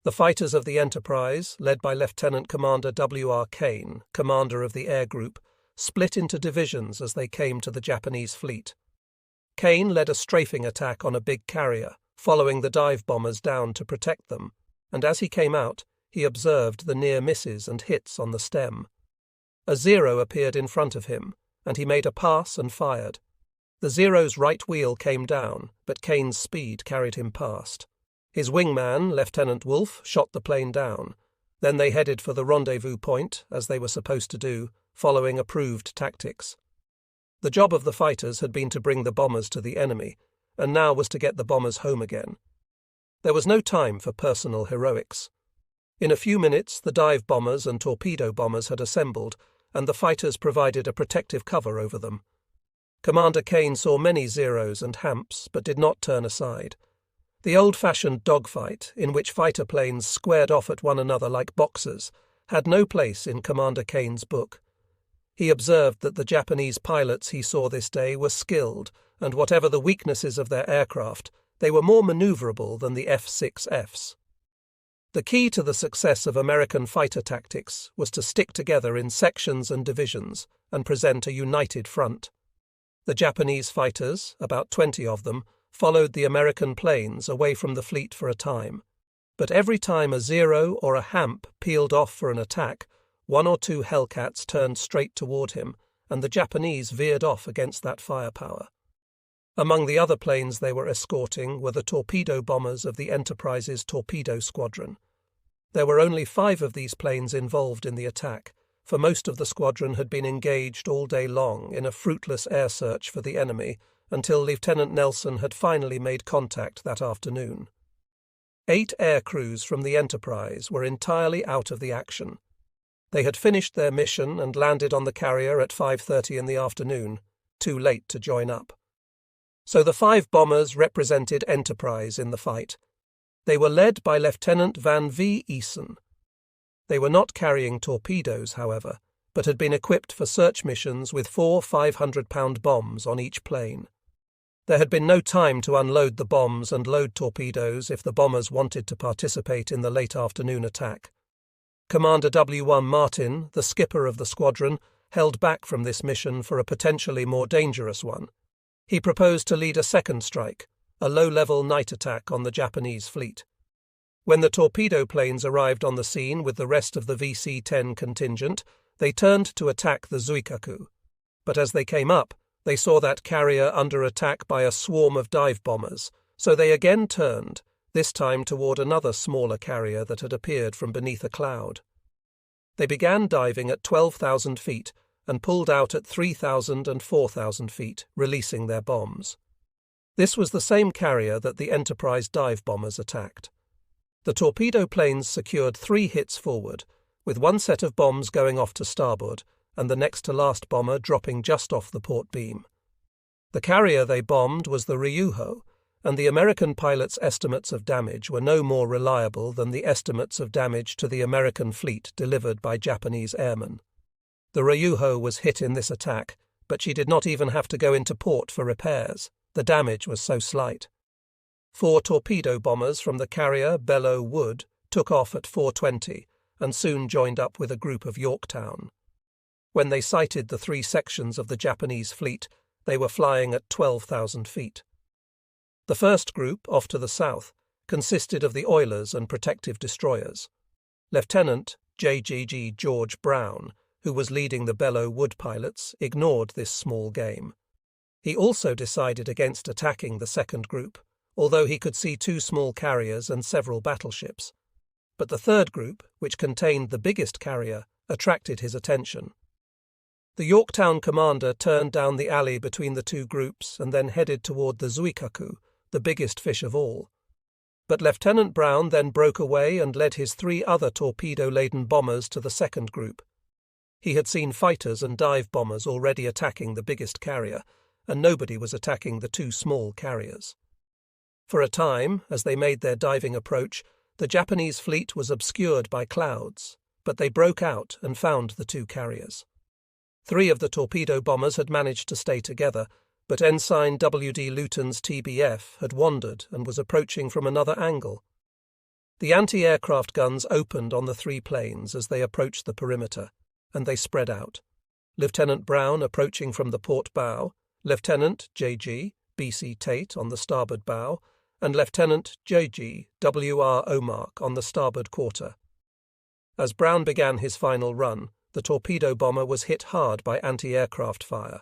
The fighters of the Enterprise, led by Lieutenant Commander W.R. Kane, commander of the air group, split into divisions as they came to the Japanese fleet. Kane led a strafing attack on a big carrier, following the dive bombers down to protect them, and as he came out, he observed the near misses and hits on the stem. A Zero appeared in front of him, and he made a pass and fired. The Zero's right wheel came down, but Kane's speed carried him past. His wingman, Lieutenant Wolfe, shot the plane down. Then they headed for the rendezvous point, as they were supposed to do, following approved tactics. The job of the fighters had been to bring the bombers to the enemy, and now was to get the bombers home again. There was no time for personal heroics. In a few minutes, the dive bombers and torpedo bombers had assembled, and the fighters provided a protective cover over them. Commander Kane saw many Zeros and Hamps, but did not turn aside. The old-fashioned dogfight, in which fighter planes squared off at one another like boxers, had no place in Commander Kane's book. He observed that the Japanese pilots he saw this day were skilled, and whatever the weaknesses of their aircraft, they were more maneuverable than the F-6Fs. The key to the success of American fighter tactics was to stick together in sections and divisions and present a united front. The Japanese fighters, about 20 of them, followed the American planes away from the fleet for a time. But every time a Zero or a Hamp peeled off for an attack, one or two Hellcats turned straight toward him, and the Japanese veered off against that firepower. Among the other planes they were escorting were the torpedo bombers of the Enterprise's torpedo squadron. There were only 5 of these planes involved in the attack, for most of the squadron had been engaged all day long in a fruitless air search for the enemy until Lieutenant Nelson had finally made contact that afternoon. 8 air crews from the Enterprise were entirely out of the action. They had finished their mission and landed on the carrier at 5:30 in the afternoon, too late to join up. So the 5 bombers represented Enterprise in the fight. They were led by Lieutenant Van V. Eason. They were not carrying torpedoes, however, but had been equipped for search missions with 4 500-pound bombs on each plane. There had been no time to unload the bombs and load torpedoes if the bombers wanted to participate in the late afternoon attack. Commander W. Martin, the skipper of the squadron, held back from this mission for a potentially more dangerous one. He proposed to lead a second strike, a low-level night attack on the Japanese fleet. When the torpedo planes arrived on the scene with the rest of the VC-10 contingent, they turned to attack the Zuikaku. But as they came up, they saw that carrier under attack by a swarm of dive bombers, so they again turned, this time toward another smaller carrier that had appeared from beneath a cloud. They began diving at 12,000 feet and pulled out at 3,000 and 4,000 feet, releasing their bombs. This was the same carrier that the Enterprise dive bombers attacked. The torpedo planes secured 3 hits forward, with one set of bombs going off to starboard and the next-to-last bomber dropping just off the port beam. The carrier they bombed was the Ryuho, and the American pilots' estimates of damage were no more reliable than the estimates of damage to the American fleet delivered by Japanese airmen. The Ryuho was hit in this attack, but she did not even have to go into port for repairs. The damage was so slight. 4 torpedo bombers from the carrier Belleau Wood took off at 4:20 and soon joined up with a group of Yorktown. When they sighted the 3 sections of the Japanese fleet, they were flying at 12,000 feet. The first group, off to the south, consisted of the oilers and protective destroyers. Lieutenant J.G.G. George Brown, who was leading the Belleau Wood pilots, ignored this small game. He also decided against attacking the second group, although he could see 2 small carriers and several battleships. But the third group, which contained the biggest carrier, attracted his attention. The Yorktown commander turned down the alley between the 2 groups and then headed toward the Zuikaku, the biggest fish of all. But Lieutenant Brown then broke away and led his 3 other torpedo-laden bombers to the second group. He had seen fighters and dive bombers already attacking the biggest carrier, and nobody was attacking the 2 small carriers. For a time, as they made their diving approach, the Japanese fleet was obscured by clouds, but they broke out and found the 2 carriers. 3 of the torpedo bombers had managed to stay together, but Ensign W.D. Luton's TBF had wandered and was approaching from another angle. The anti-aircraft guns opened on the 3 planes as they approached the perimeter, and they spread out. Lieutenant Brown approaching from the port bow, Lieutenant J.G. B.C. Tate on the starboard bow, and Lieutenant J.G. W.R. Omark on the starboard quarter. As Brown began his final run, the torpedo bomber was hit hard by anti-aircraft fire.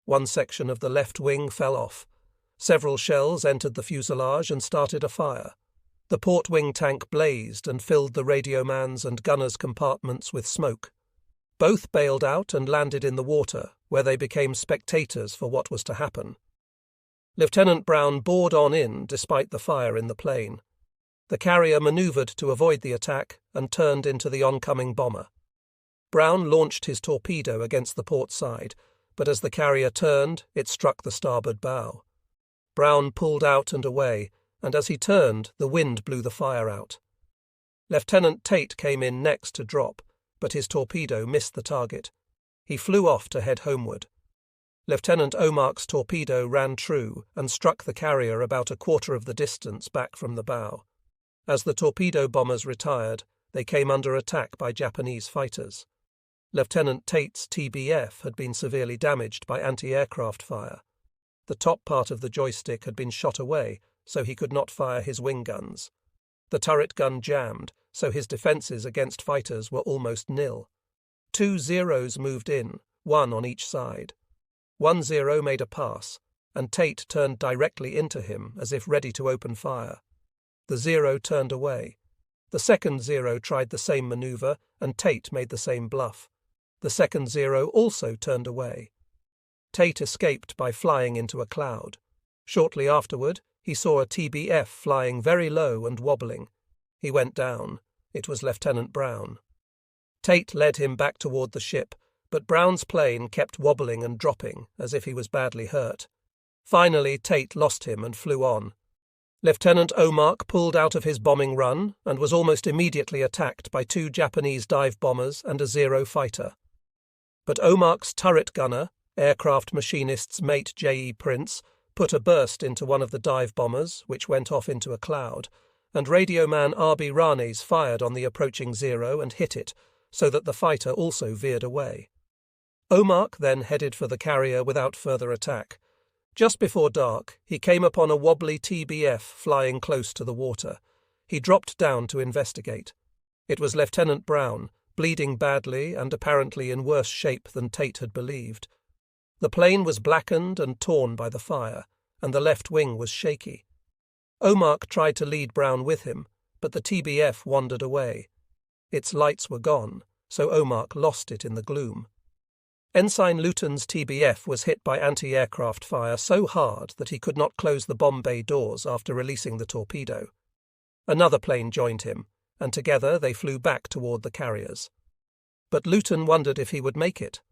One section of the left wing fell off. Several shells entered the fuselage and started a fire. The port wing tank blazed and filled the radioman's and gunner's compartments with smoke. Both bailed out and landed in the water, where they became spectators for what was to happen. Lieutenant Brown bored on in despite the fire in the plane. The carrier maneuvered to avoid the attack and turned into the oncoming bomber. Brown launched his torpedo against the port side, but as the carrier turned, it struck the starboard bow. Brown pulled out and away, and as he turned, the wind blew the fire out. Lieutenant Tate came in next to drop, but his torpedo missed the target. He flew off to head homeward. Lieutenant Omark's torpedo ran true and struck the carrier about a quarter of the distance back from the bow. As the torpedo bombers retired, they came under attack by Japanese fighters. Lieutenant Tate's TBF had been severely damaged by anti-aircraft fire. The top part of the joystick had been shot away, so he could not fire his wing guns. The turret gun jammed, so his defences against fighters were almost nil. 2 Zeros moved in, one on each side. 1 Zero made a pass, and Tate turned directly into him as if ready to open fire. The Zero turned away. The second Zero tried the same manoeuvre, and Tate made the same bluff. The second Zero also turned away. Tate escaped by flying into a cloud. Shortly afterward, he saw a TBF flying very low and wobbling. He went down. It was Lieutenant Brown. Tate led him back toward the ship, but Brown's plane kept wobbling and dropping, as if he was badly hurt. Finally, Tate lost him and flew on. Lieutenant Omark pulled out of his bombing run and was almost immediately attacked by 2 Japanese dive bombers and a Zero fighter. But Omark's turret gunner, aircraft machinist's mate J.E. Prince, put a burst into one of the dive bombers, which went off into a cloud, and radioman R.B. Ranes fired on the approaching Zero and hit it, so that the fighter also veered away. Omark then headed for the carrier without further attack. Just before dark, he came upon a wobbly TBF flying close to the water. He dropped down to investigate. It was Lieutenant Brown, bleeding badly and apparently in worse shape than Tate had believed. The plane was blackened and torn by the fire, and the left wing was shaky. Omark tried to lead Brown with him, but the TBF wandered away. Its lights were gone, so Omark lost it in the gloom. Ensign Luton's TBF was hit by anti-aircraft fire so hard that he could not close the bomb bay doors after releasing the torpedo. Another plane joined him, and together they flew back toward the carriers. But Luton wondered if he would make it.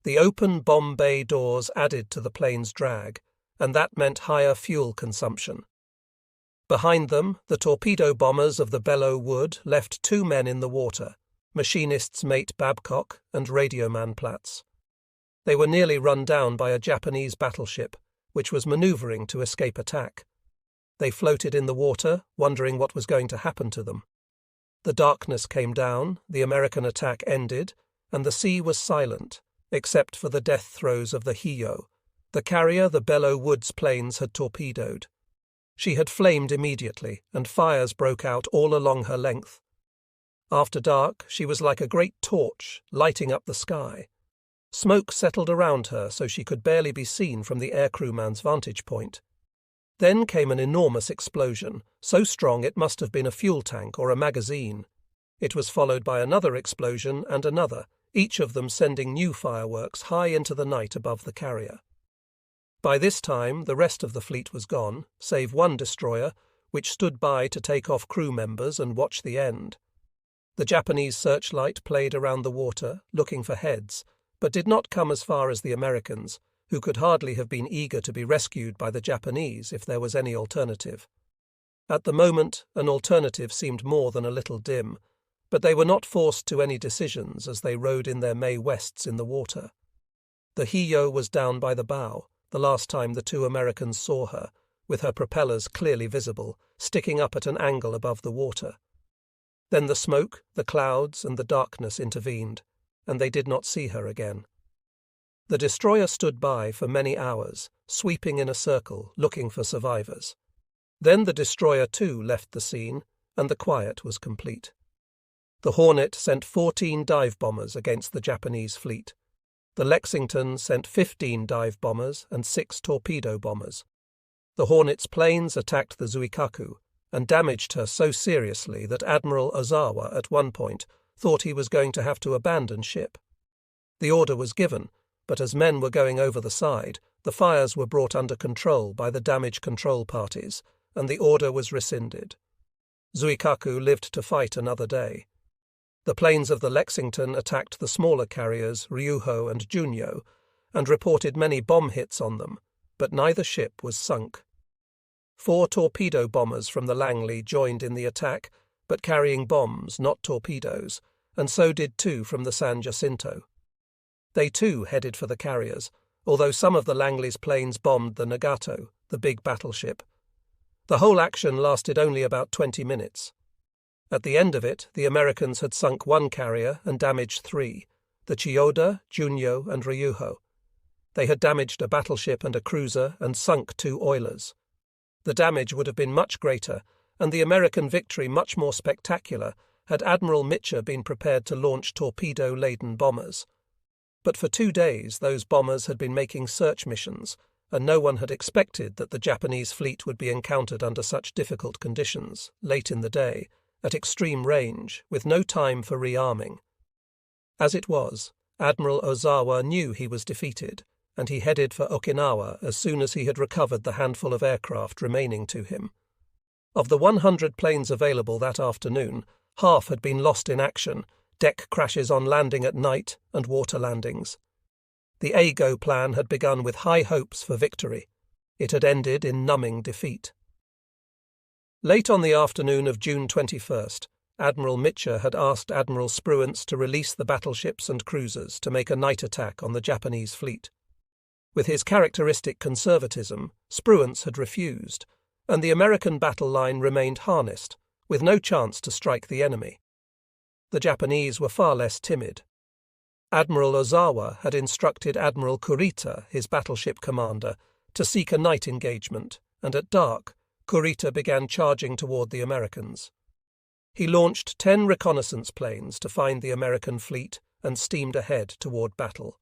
The open bomb bay doors added to the plane's drag, and that meant higher fuel consumption. Behind them, the torpedo bombers of the Belleau Wood left 2 men in the water, machinist's mate Babcock and radioman Platz. They were nearly run down by a Japanese battleship, which was manoeuvring to escape attack. They floated in the water, wondering what was going to happen to them. The darkness came down, the American attack ended, and the sea was silent, except for the death throes of the Hiyo, the carrier the Belleau Woods planes had torpedoed. She had flamed immediately, and fires broke out all along her length. After dark, she was like a great torch, lighting up the sky. Smoke settled around her so she could barely be seen from the aircrewman's vantage point. Then came an enormous explosion, so strong it must have been a fuel tank or a magazine. It was followed by another explosion and another, each of them sending new fireworks high into the night above the carrier. By this time, the rest of the fleet was gone, save one destroyer, which stood by to take off crew members and watch the end. The Japanese searchlight played around the water, looking for heads, but did not come as far as the Americans, who could hardly have been eager to be rescued by the Japanese if there was any alternative. At the moment, an alternative seemed more than a little dim, but they were not forced to any decisions as they rode in their Mae Wests in the water. The Hiyo was down by the bow, the last time the 2 Americans saw her, with her propellers clearly visible, sticking up at an angle above the water. Then the smoke, the clouds, and the darkness intervened, and they did not see her again. The destroyer stood by for many hours, sweeping in a circle, looking for survivors. Then the destroyer too left the scene, and the quiet was complete. The Hornet sent 14 dive bombers against the Japanese fleet. The Lexington sent 15 dive bombers and 6 torpedo bombers. The Hornet's planes attacked the Zuikaku and damaged her so seriously that Admiral Ozawa at one point thought he was going to have to abandon ship. The order was given, but as men were going over the side, the fires were brought under control by the damage control parties, and the order was rescinded. Zuikaku lived to fight another day. The planes of the Lexington attacked the smaller carriers Ryuho and Junyo and reported many bomb hits on them, but neither ship was sunk. 4 torpedo bombers from the Langley joined in the attack, but carrying bombs, not torpedoes, and so did 2 from the San Jacinto. They too headed for the carriers, although some of the Langley's planes bombed the Nagato, the big battleship. The whole action lasted only about 20 minutes. At the end of it, the Americans had sunk 1 carrier and damaged 3, the Chiyoda, Junyo, and Ryuho. They had damaged a battleship and a cruiser and sunk 2 oilers. The damage would have been much greater, and the American victory much more spectacular, had Admiral Mitcher been prepared to launch torpedo-laden bombers. But for 2 days those bombers had been making search missions, and no one had expected that the Japanese fleet would be encountered under such difficult conditions, late in the day, at extreme range, with no time for rearming. As it was, Admiral Ozawa knew he was defeated, and he headed for Okinawa as soon as he had recovered the handful of aircraft remaining to him. Of the 100 planes available that afternoon, half had been lost in action, deck crashes on landing at night and water landings. The A-Go plan had begun with high hopes for victory. It had ended in numbing defeat. Late on the afternoon of June 21st, Admiral Mitcher had asked Admiral Spruance to release the battleships and cruisers to make a night attack on the Japanese fleet. With his characteristic conservatism, Spruance had refused, and the American battle line remained harnessed, with no chance to strike the enemy. The Japanese were far less timid. Admiral Ozawa had instructed Admiral Kurita, his battleship commander, to seek a night engagement, and at dark, Kurita began charging toward the Americans. He launched 10 reconnaissance planes to find the American fleet and steamed ahead toward battle.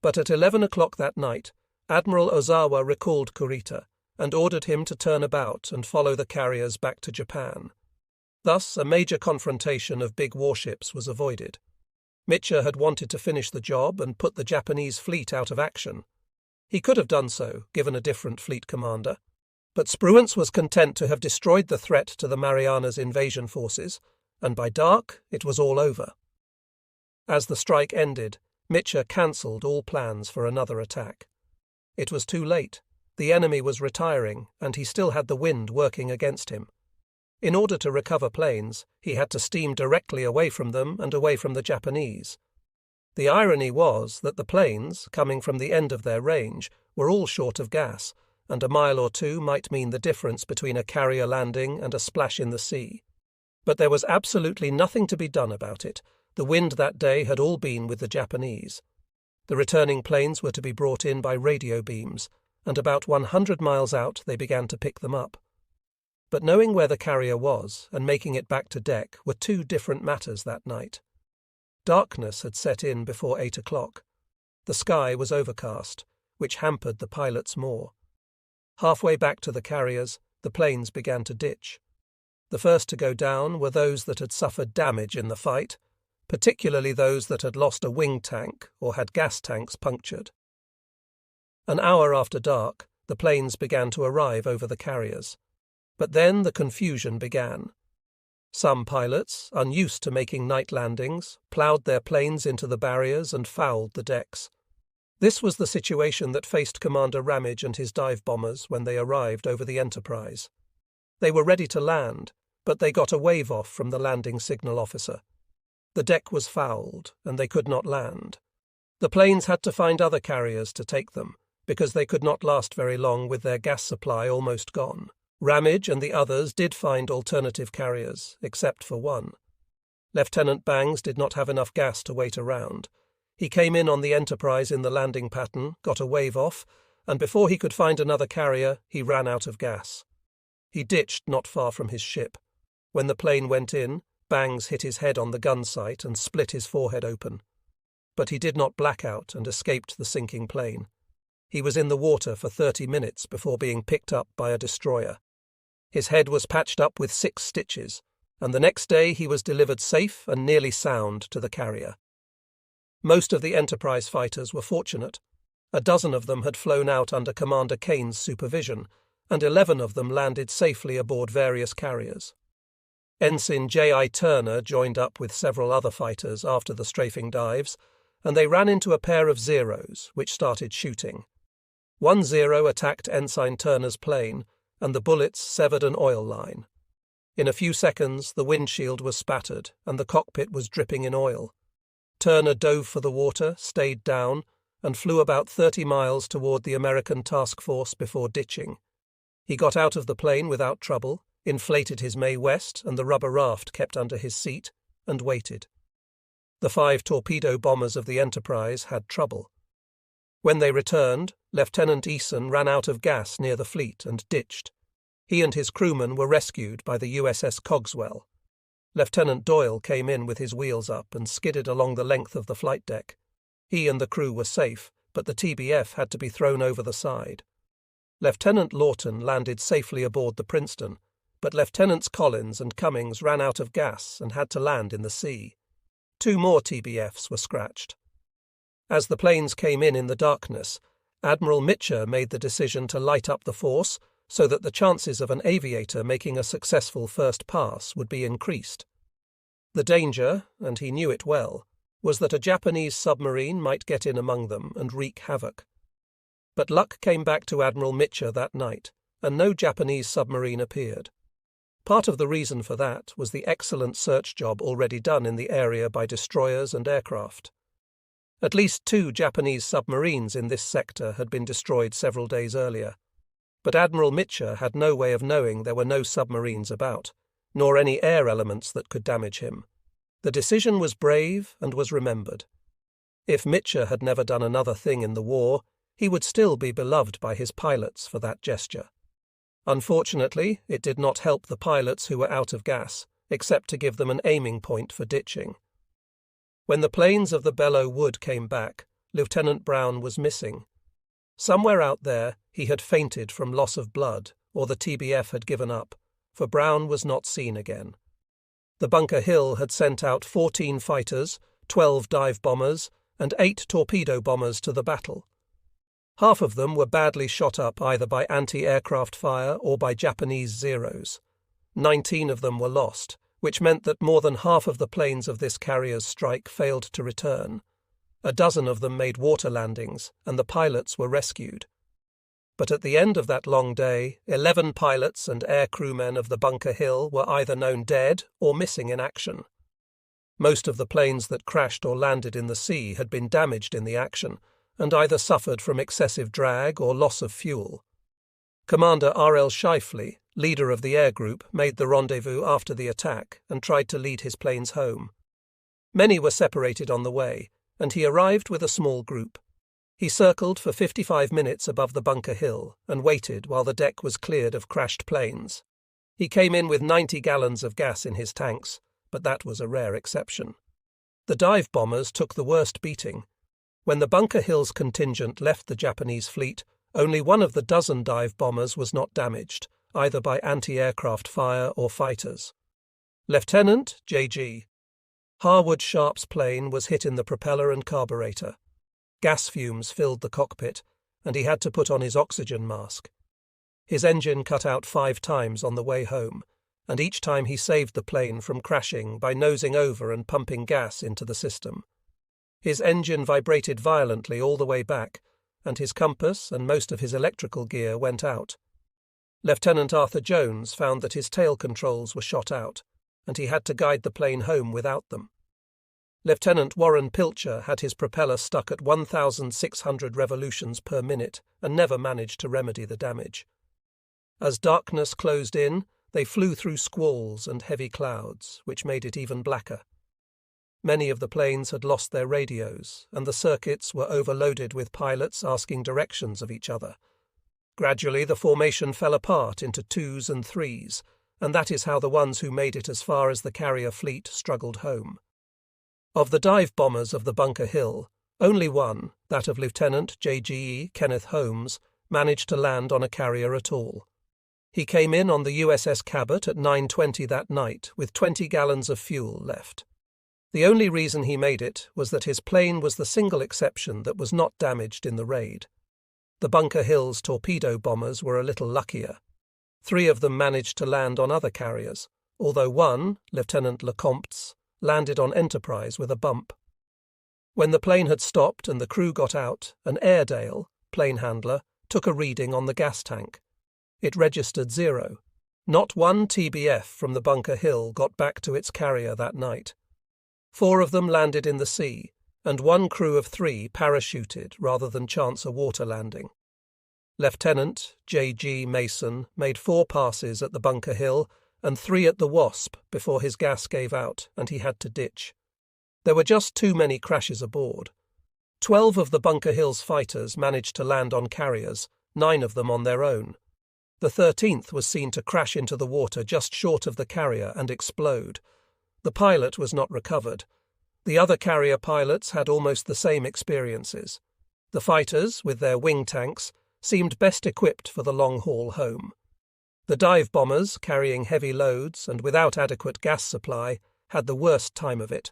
But at 11 o'clock that night, Admiral Ozawa recalled Kurita and ordered him to turn about and follow the carriers back to Japan. Thus, a major confrontation of big warships was avoided. Mitcher had wanted to finish the job and put the Japanese fleet out of action. He could have done so, given a different fleet commander. But Spruance was content to have destroyed the threat to the Marianas' invasion forces, and by dark it was all over. As the strike ended, Mitcher cancelled all plans for another attack. It was too late. The enemy was retiring, and he still had the wind working against him. In order to recover planes, he had to steam directly away from them and away from the Japanese. The irony was that the planes, coming from the end of their range, were all short of gas, and a mile or 2 might mean the difference between a carrier landing and a splash in the sea. But there was absolutely nothing to be done about it. The wind that day had all been with the Japanese. The returning planes were to be brought in by radio beams, and about 100 miles out they began to pick them up. But knowing where the carrier was and making it back to deck were 2 different matters that night. Darkness had set in before 8 o'clock. The sky was overcast, which hampered the pilots more. Halfway back to the carriers, the planes began to ditch. The first to go down were those that had suffered damage in the fight, particularly those that had lost a wing tank or had gas tanks punctured. An hour after dark, the planes began to arrive over the carriers. But then the confusion began. Some pilots, unused to making night landings, ploughed their planes into the barriers and fouled the decks. This was the situation that faced Commander Ramage and his dive bombers when they arrived over the Enterprise. They were ready to land, but they got a wave off from the landing signal officer. The deck was fouled, and they could not land. The planes had to find other carriers to take them, because they could not last very long with their gas supply almost gone. Ramage and the others did find alternative carriers, except for one. Lieutenant Bangs did not have enough gas to wait around. He came in on the Enterprise in the landing pattern, got a wave off, and before he could find another carrier, he ran out of gas. He ditched not far from his ship. When the plane went in, Bangs hit his head on the gun sight and split his forehead open. But he did not black out and escaped the sinking plane. He was in the water for 30 minutes before being picked up by a destroyer. His head was patched up with 6 stitches, and the next day he was delivered safe and nearly sound to the carrier. Most of the Enterprise fighters were fortunate. A dozen of them had flown out under Commander Kane's supervision, and 11 of them landed safely aboard various carriers. Ensign J.I. Turner joined up with several other fighters after the strafing dives, and they ran into a pair of Zeros, which started shooting. One Zero attacked Ensign Turner's plane, and the bullets severed an oil line. In a few seconds, the windshield was spattered, and the cockpit was dripping in oil. Turner dove for the water, stayed down, and flew about 30 miles toward the American task force before ditching. He got out of the plane without trouble, inflated his Mae West and the rubber raft kept under his seat, and waited. The 5 torpedo bombers of the Enterprise had trouble. When they returned, Lieutenant Eason ran out of gas near the fleet and ditched. He and his crewmen were rescued by the USS Cogswell. Lieutenant Doyle came in with his wheels up and skidded along the length of the flight deck. He and the crew were safe, but the TBF had to be thrown over the side. Lieutenant Lawton landed safely aboard the Princeton, but Lieutenants Collins and Cummings ran out of gas and had to land in the sea. 2 more TBFs were scratched. As the planes came in the darkness, Admiral Mitcher made the decision to light up the force so that the chances of an aviator making a successful first pass would be increased. The danger, and he knew it well, was that a Japanese submarine might get in among them and wreak havoc. But luck came back to Admiral Mitcher that night, and no Japanese submarine appeared. Part of the reason for that was the excellent search job already done in the area by destroyers and aircraft. At least 2 Japanese submarines in this sector had been destroyed several days earlier, but Admiral Mitcher had no way of knowing there were no submarines about, nor any air elements that could damage him. The decision was brave and was remembered. If Mitcher had never done another thing in the war, he would still be beloved by his pilots for that gesture. Unfortunately, it did not help the pilots who were out of gas, except to give them an aiming point for ditching. When the planes of the Belleau Wood came back, Lieutenant Brown was missing. Somewhere out there he had fainted from loss of blood, or the TBF had given up, for Brown was not seen again. The Bunker Hill had sent out 14 fighters, 12 dive bombers, and 8 torpedo bombers to the battle. Half of them were badly shot up either by anti-aircraft fire or by Japanese Zeros. 19 of them were lost, which meant that more than half of the planes of this carrier's strike failed to return. A dozen of them made water landings, and the pilots were rescued. But at the end of that long day, 11 pilots and air crewmen of the Bunker Hill were either known dead or missing in action. Most of the planes that crashed or landed in the sea had been damaged in the action, and either suffered from excessive drag or loss of fuel. Commander R.L. Shifley, leader of the air group, made the rendezvous after the attack and tried to lead his planes home. Many were separated on the way, and he arrived with a small group. He circled for 55 minutes above the Bunker Hill and waited while the deck was cleared of crashed planes. He came in with 90 gallons of gas in his tanks, but that was a rare exception. The dive bombers took the worst beating. When the Bunker Hill's contingent left the Japanese fleet, only one of the dozen dive bombers was not damaged, either by anti-aircraft fire or fighters. Lieutenant J.G. Harwood Sharp's plane was hit in the propeller and carburetor. Gas fumes filled the cockpit, and he had to put on his oxygen mask. His engine cut out 5 times on the way home, and each time he saved the plane from crashing by nosing over and pumping gas into the system. His engine vibrated violently all the way back, and his compass and most of his electrical gear went out. Lieutenant Arthur Jones found that his tail controls were shot out, and he had to guide the plane home without them. Lieutenant Warren Pilcher had his propeller stuck at 1,600 revolutions per minute and never managed to remedy the damage. As darkness closed in, they flew through squalls and heavy clouds, which made it even blacker. Many of the planes had lost their radios, and the circuits were overloaded with pilots asking directions of each other. Gradually the formation fell apart into 2s and 3s, and that is how the ones who made it as far as the carrier fleet struggled home. Of the dive bombers of the Bunker Hill, only one, that of Lieutenant J.G.E. Kenneth Holmes, managed to land on a carrier at all. He came in on the USS Cabot at 9:20 that night with 20 gallons of fuel left. The only reason he made it was that his plane was the single exception that was not damaged in the raid. The Bunker Hill's torpedo bombers were a little luckier. 3 of them managed to land on other carriers, although one, Lieutenant Lecompte's, landed on Enterprise with a bump. When the plane had stopped and the crew got out, an Airedale, plane handler, took a reading on the gas tank. It registered 0. Not one TBF from the Bunker Hill got back to its carrier that night. 4 of them landed in the sea, and one crew of 3 parachuted rather than chance a water landing. Lieutenant J.G. Mason made 4 passes at the Bunker Hill and 3 at the Wasp before his gas gave out and he had to ditch. There were just too many crashes aboard. 12 of the Bunker Hill's fighters managed to land on carriers, 9 of them on their own. The 13th was seen to crash into the water just short of the carrier and explode. The pilot was not recovered. The other carrier pilots had almost the same experiences. The fighters, with their wing tanks, seemed best equipped for the long haul home. The dive bombers, carrying heavy loads and without adequate gas supply, had the worst time of it.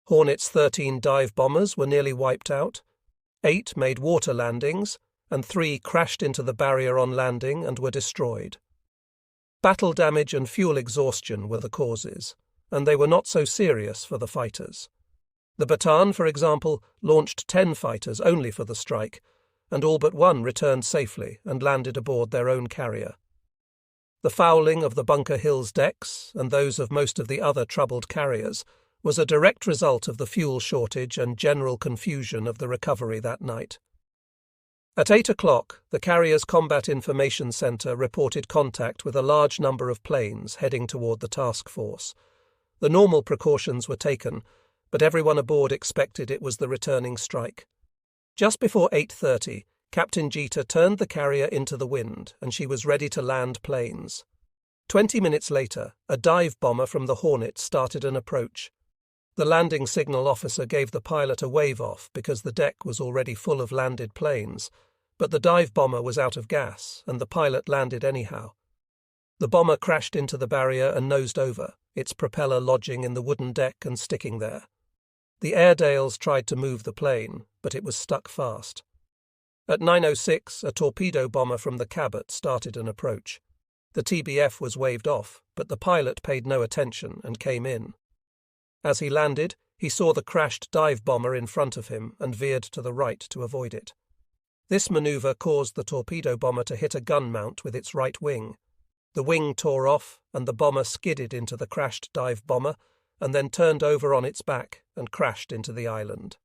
Hornet's 13 dive bombers were nearly wiped out. 8 made water landings, and 3 crashed into the barrier on landing and were destroyed. Battle damage and fuel exhaustion were the causes, and they were not so serious for the fighters. The Bataan, for example, launched 10 fighters only for the strike, and all but 1 returned safely and landed aboard their own carrier. The fouling of the Bunker Hill's decks, and those of most of the other troubled carriers, was a direct result of the fuel shortage and general confusion of the recovery that night. At 8 o'clock, the carrier's Combat Information Center reported contact with a large number of planes heading toward the task force. The normal precautions were taken, but everyone aboard expected it was the returning strike. Just before 8:30, Captain Jeter turned the carrier into the wind, and she was ready to land planes. 20 minutes later, a dive bomber from the Hornet started an approach. The landing signal officer gave the pilot a wave-off because the deck was already full of landed planes, but the dive bomber was out of gas, and the pilot landed anyhow. The bomber crashed into the barrier and nosed over, its propeller lodging in the wooden deck and sticking there. The Airedales tried to move the plane, but it was stuck fast. At 9:06, a torpedo bomber from the Cabot started an approach. The TBF was waved off, but the pilot paid no attention and came in. As he landed, he saw the crashed dive bomber in front of him and veered to the right to avoid it. This maneuver caused the torpedo bomber to hit a gun mount with its right wing. The wing tore off, and the bomber skidded into the crashed dive bomber and then turned over on its back and crashed into the island.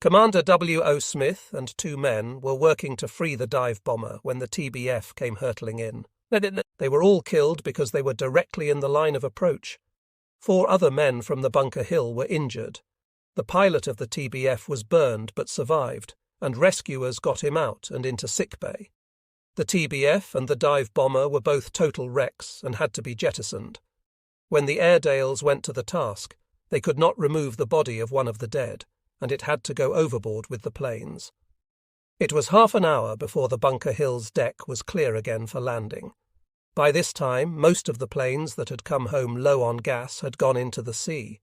Commander W.O. Smith and 2 men were working to free the dive bomber when the TBF came hurtling in. They were all killed because they were directly in the line of approach. 4 other men from the Bunker Hill were injured. The pilot of the TBF was burned but survived, and rescuers got him out and into sickbay. The TBF and the dive bomber were both total wrecks and had to be jettisoned. When the Airedales went to the task, they could not remove the body of one of the dead, and it had to go overboard with the planes. It was half an hour before the Bunker Hill's deck was clear again for landing. By this time, most of the planes that had come home low on gas had gone into the sea.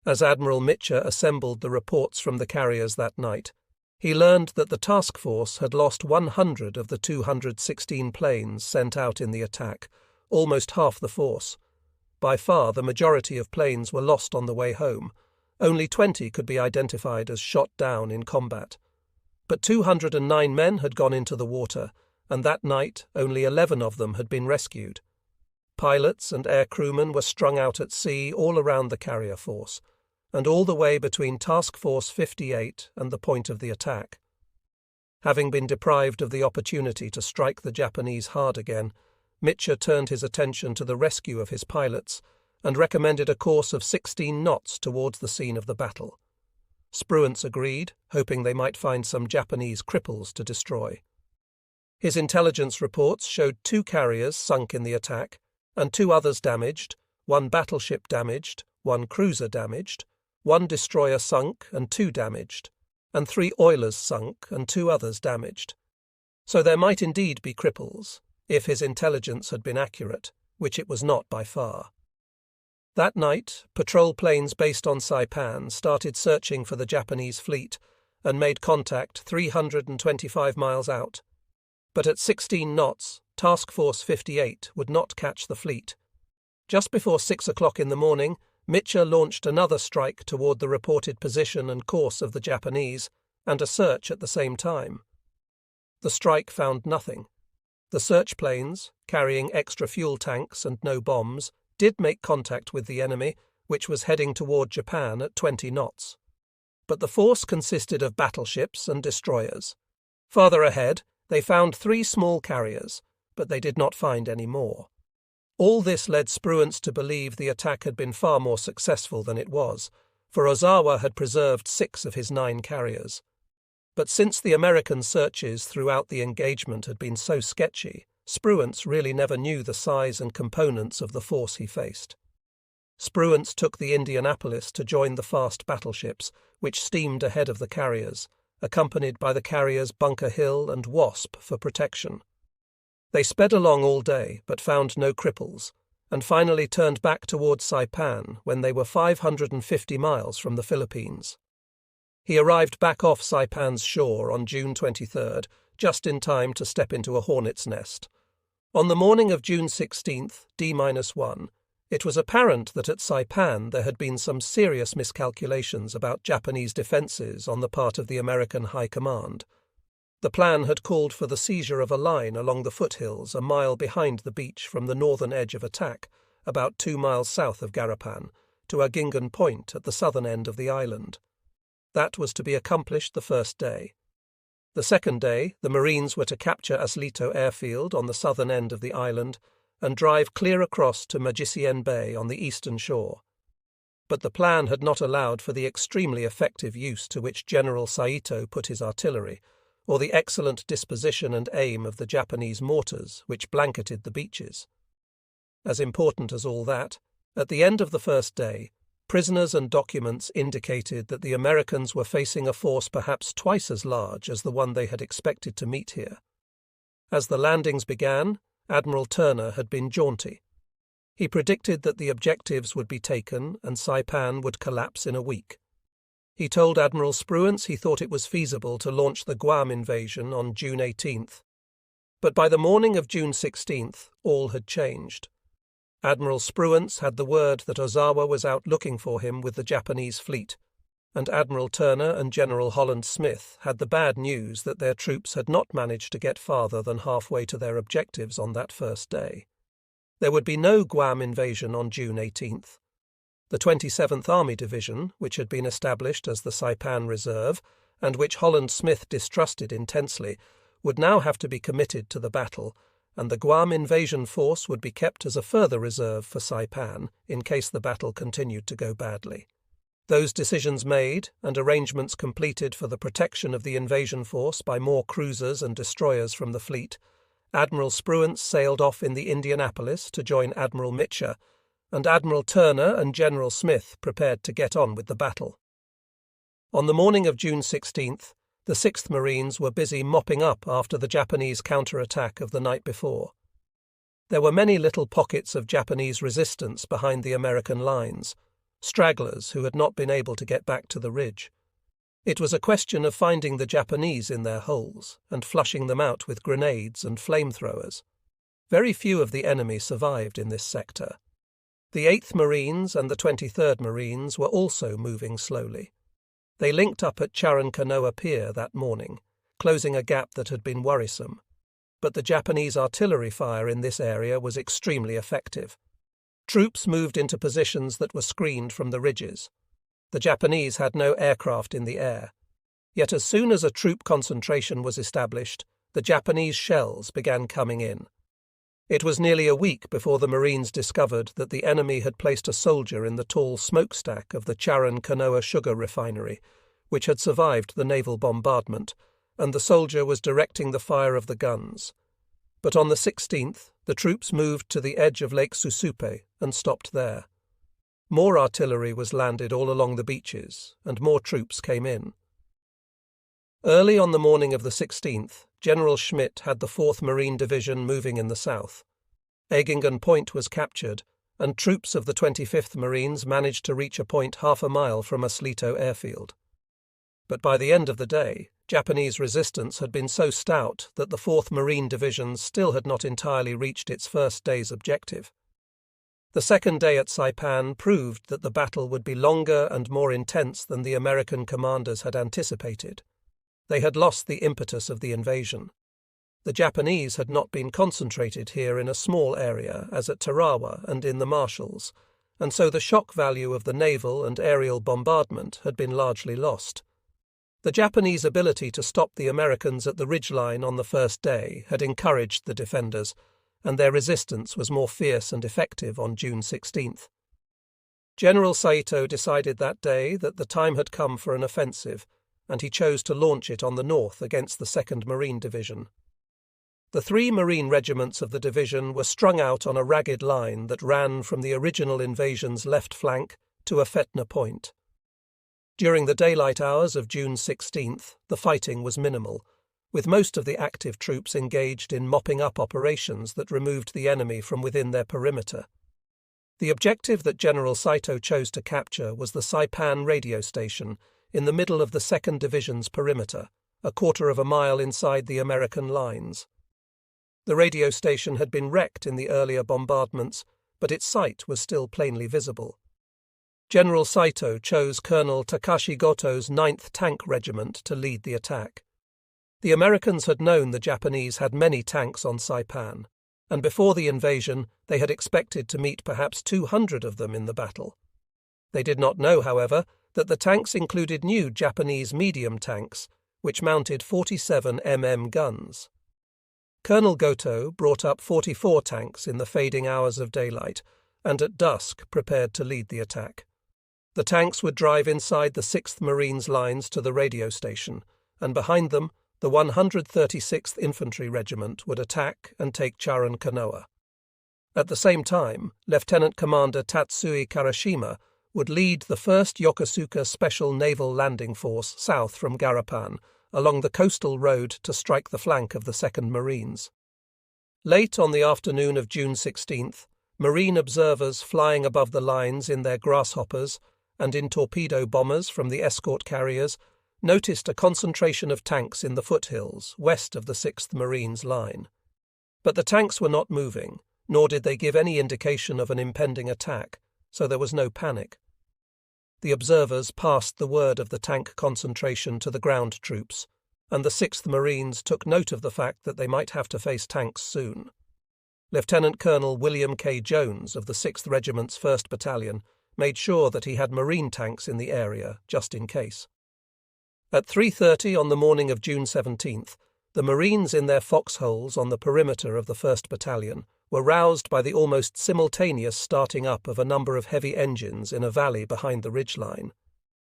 As Admiral Mitcher assembled the reports from the carriers that night, he learned that the task force had lost 100 of the 216 planes sent out in the attack, almost half the force. By far the majority of planes were lost on the way home. Only 20 could be identified as shot down in combat. But 209 men had gone into the water, and that night only 11 of them had been rescued. Pilots and air crewmen were strung out at sea all around the carrier force, and all the way between Task Force 58 and the point of the attack. Having been deprived of the opportunity to strike the Japanese hard again, Mitcher turned his attention to the rescue of his pilots and recommended a course of 16 knots towards the scene of the battle. Spruance agreed, hoping they might find some Japanese cripples to destroy. His intelligence reports showed 2 carriers sunk in the attack, and 2 others damaged, 1 battleship damaged, 1 cruiser damaged, 1 destroyer sunk and 2 damaged, and 3 oilers sunk and 2 others damaged. So there might indeed be cripples, if his intelligence had been accurate, which it was not by far. That night, patrol planes based on Saipan started searching for the Japanese fleet and made contact 325 miles out. But at 16 knots, Task Force 58 would not catch the fleet. Just before 6 o'clock in the morning, Mitcher launched another strike toward the reported position and course of the Japanese, and a search at the same time. The strike found nothing. The search planes, carrying extra fuel tanks and no bombs, did make contact with the enemy, which was heading toward Japan at 20 knots. But the force consisted of battleships and destroyers. Farther ahead, they found 3 small carriers, but they did not find any more. All this led Spruance to believe the attack had been far more successful than it was, for Ozawa had preserved 6 of his 9 carriers. But since the American searches throughout the engagement had been so sketchy, Spruance really never knew the size and components of the force he faced. Spruance took the Indianapolis to join the fast battleships, which steamed ahead of the carriers, accompanied by the carriers Bunker Hill and Wasp for protection. They sped along all day, but found no cripples, and finally turned back towards Saipan when they were 550 miles from the Philippines. He arrived back off Saipan's shore on June 23rd, just in time to step into a hornet's nest. On the morning of June 16th, D-1, it was apparent that at Saipan there had been some serious miscalculations about Japanese defences on the part of the American High Command. The plan had called for the seizure of a line along the foothills a mile behind the beach from the northern edge of attack, about 2 miles south of Garapan, to Agingan Point at the southern end of the island. That was to be accomplished the first day. The second day, the Marines were to capture Aslito airfield on the southern end of the island and drive clear across to Majicien Bay on the eastern shore. But the plan had not allowed for the extremely effective use to which General Saito put his artillery, or the excellent disposition and aim of the Japanese mortars which blanketed the beaches. As important as all that, at the end of the first day, prisoners and documents indicated that the Americans were facing a force perhaps twice as large as the one they had expected to meet here. As the landings began, Admiral Turner had been jaunty. He predicted that the objectives would be taken and Saipan would collapse in a week. He told Admiral Spruance he thought it was feasible to launch the Guam invasion on June 18th. But by the morning of June 16th, all had changed. Admiral Spruance had the word that Ozawa was out looking for him with the Japanese fleet, and Admiral Turner and General Holland Smith had the bad news that their troops had not managed to get farther than halfway to their objectives on that first day. There would be no Guam invasion on June 18th. The 27th Army Division, which had been established as the Saipan Reserve, and which Holland Smith distrusted intensely, would now have to be committed to the battle, and the Guam invasion force would be kept as a further reserve for Saipan in case the battle continued to go badly. Those decisions made, and arrangements completed for the protection of the invasion force by more cruisers and destroyers from the fleet, Admiral Spruance sailed off in the Indianapolis to join Admiral Mitcher, and Admiral Turner and General Smith prepared to get on with the battle. On the morning of June 16th, the 6th Marines were busy mopping up after the Japanese counterattack of the night before. There were many little pockets of Japanese resistance behind the American lines, stragglers who had not been able to get back to the ridge. It was a question of finding the Japanese in their holes and flushing them out with grenades and flamethrowers. Very few of the enemy survived in this sector. The 8th Marines and the 23rd Marines were also moving slowly. They linked up at Charankanoa Pier that morning, closing a gap that had been worrisome. But the Japanese artillery fire in this area was extremely effective. Troops moved into positions that were screened from the ridges. The Japanese had no aircraft in the air. Yet as soon as a troop concentration was established, the Japanese shells began coming in. It was nearly a week before the Marines discovered that the enemy had placed a soldier in the tall smokestack of the Charankanoa sugar refinery, which had survived the naval bombardment, and the soldier was directing the fire of the guns. But on the 16th, the troops moved to the edge of Lake Susupe and stopped there. More artillery was landed all along the beaches, and more troops came in. Early on the morning of the 16th, General Schmidt had the 4th Marine Division moving in the south. Agingan Point was captured, and troops of the 25th Marines managed to reach a point half a mile from Aslito airfield. But by the end of the day, Japanese resistance had been so stout that the 4th Marine Division still had not entirely reached its first day's objective. The second day at Saipan proved that the battle would be longer and more intense than the American commanders had anticipated. They had lost the impetus of the invasion. The Japanese had not been concentrated here in a small area as at Tarawa and in the Marshalls, and so the shock value of the naval and aerial bombardment had been largely lost. The Japanese ability to stop the Americans at the ridgeline on the first day had encouraged the defenders, and their resistance was more fierce and effective on June 16th. General Saito decided that day that the time had come for an offensive, and he chose to launch it on the north against the 2nd Marine Division. The 3 Marine regiments of the division were strung out on a ragged line that ran from the original invasion's left flank to Afetna Point. During the daylight hours of June 16th, the fighting was minimal, with most of the active troops engaged in mopping-up operations that removed the enemy from within their perimeter. The objective that General Saito chose to capture was the Saipan radio station in the middle of the 2nd Division's perimeter, a quarter of a mile inside the American lines. The radio station had been wrecked in the earlier bombardments, but its site was still plainly visible. General Saito chose Colonel Takashi Goto's 9th Tank Regiment to lead the attack. The Americans had known the Japanese had many tanks on Saipan, and before the invasion they had expected to meet perhaps 200 of them in the battle. They did not know, however, that the tanks included new Japanese medium tanks, which mounted 47 mm guns. Colonel Goto brought up 44 tanks in the fading hours of daylight, and at dusk prepared to lead the attack. The tanks would drive inside the 6th Marines' lines to the radio station, and behind them the 136th Infantry Regiment would attack and take Charan Kanoa. At the same time, Lieutenant Commander Tatsui Karashima would lead the 1st Yokosuka Special Naval Landing Force south from Garapan, along the coastal road to strike the flank of the 2nd Marines. Late on the afternoon of June 16th, Marine observers flying above the lines in their grasshoppers and in torpedo bombers from the escort carriers noticed a concentration of tanks in the foothills west of the 6th Marines' line. But the tanks were not moving, nor did they give any indication of an impending attack, so there was no panic. The observers passed the word of the tank concentration to the ground troops, and the 6th Marines took note of the fact that they might have to face tanks soon. Lieutenant Colonel William K. Jones of the 6th Regiment's 1st Battalion made sure that he had Marine tanks in the area, just in case. At 3:30 on the morning of June 17th, the Marines in their foxholes on the perimeter of the 1st Battalion were roused by the almost simultaneous starting up of a number of heavy engines in a valley behind the ridgeline.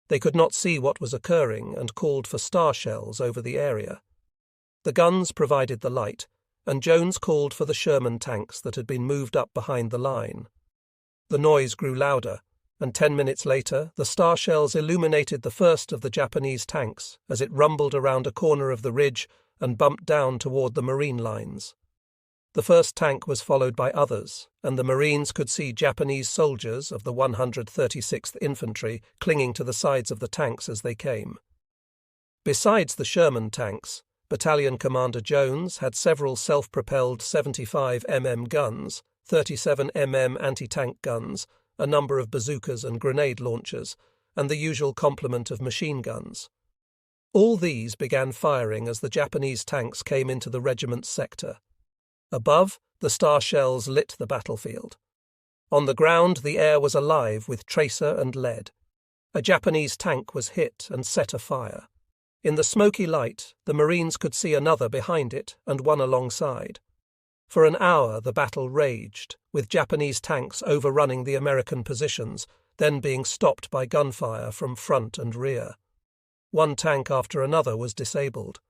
They could not see what was occurring and called for star shells over the area. The guns provided the light, and Jones called for the Sherman tanks that had been moved up behind the line. The noise grew louder, and 10 minutes later the star shells illuminated the first of the Japanese tanks as it rumbled around a corner of the ridge and bumped down toward the Marine lines. The first tank was followed by others, and the Marines could see Japanese soldiers of the 136th Infantry clinging to the sides of the tanks as they came. Besides the Sherman tanks, Battalion Commander Jones had several self-propelled 75 mm guns, 37 mm anti-tank guns, a number of bazookas and grenade launchers, and the usual complement of machine guns. All these began firing as the Japanese tanks came into the regiment's sector. Above, the star shells lit the battlefield. On the ground, the air was alive with tracer and lead. A Japanese tank was hit and set afire. In the smoky light, the Marines could see another behind it and one alongside. For an hour the battle raged, with Japanese tanks overrunning the American positions, then being stopped by gunfire from front and rear. One tank after another was disabled.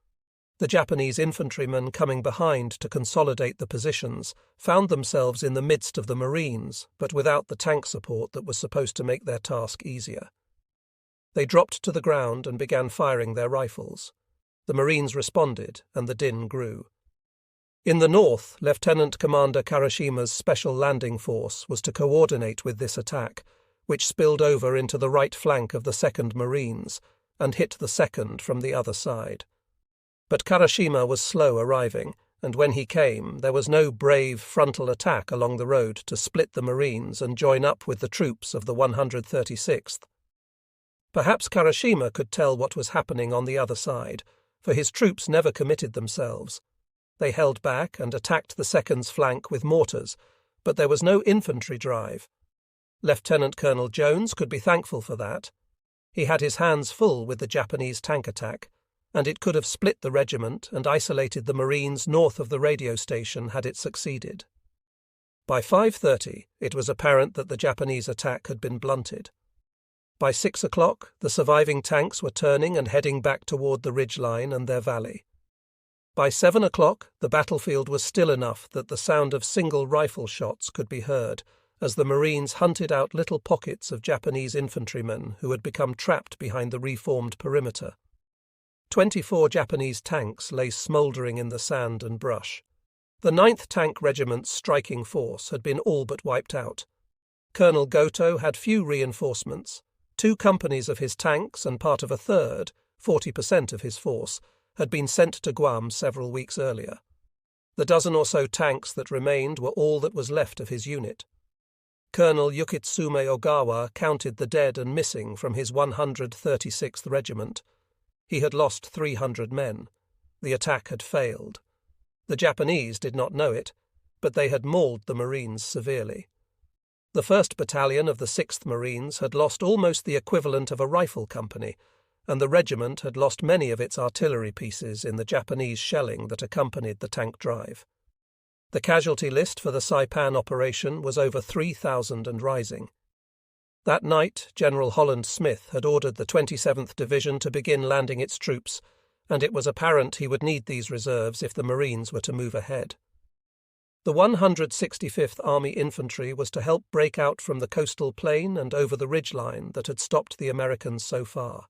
The Japanese infantrymen coming behind to consolidate the positions found themselves in the midst of the Marines, but without the tank support that was supposed to make their task easier. They dropped to the ground and began firing their rifles. The Marines responded, and the din grew. In the north, Lieutenant Commander Karashima's Special Landing Force was to coordinate with this attack, which spilled over into the right flank of the 2nd Marines and hit the 2nd from the other side. But Karashima was slow arriving, and when he came, there was no brave frontal attack along the road to split the Marines and join up with the troops of the 136th. Perhaps Karashima could tell what was happening on the other side, for his troops never committed themselves. They held back and attacked the 2nd's flank with mortars, but there was no infantry drive. Lieutenant Colonel Jones could be thankful for that. He had his hands full with the Japanese tank attack, and it could have split the regiment and isolated the Marines north of the radio station had it succeeded. By 5:30, it was apparent that the Japanese attack had been blunted. By 6 o'clock, the surviving tanks were turning and heading back toward the ridgeline and their valley. By 7 o'clock, the battlefield was still enough that the sound of single rifle shots could be heard as the Marines hunted out little pockets of Japanese infantrymen who had become trapped behind the reformed perimeter. 24 Japanese tanks lay smouldering in the sand and brush. The 9th Tank Regiment's striking force had been all but wiped out. Colonel Goto had few reinforcements. 2 companies of his tanks and part of a third, 40% of his force, had been sent to Guam several weeks earlier. The dozen or so tanks that remained were all that was left of his unit. Colonel Yukitsume Ogawa counted the dead and missing from his 136th Regiment. He had lost 300 men. The attack had failed. The Japanese did not know it, but they had mauled the Marines severely. The 1st Battalion of the 6th Marines had lost almost the equivalent of a rifle company, and the regiment had lost many of its artillery pieces in the Japanese shelling that accompanied the tank drive. The casualty list for the Saipan operation was over 3,000 and rising. That night, General Holland Smith had ordered the 27th Division to begin landing its troops, and it was apparent he would need these reserves if the Marines were to move ahead. The 165th Army Infantry was to help break out from the coastal plain and over the ridgeline that had stopped the Americans so far.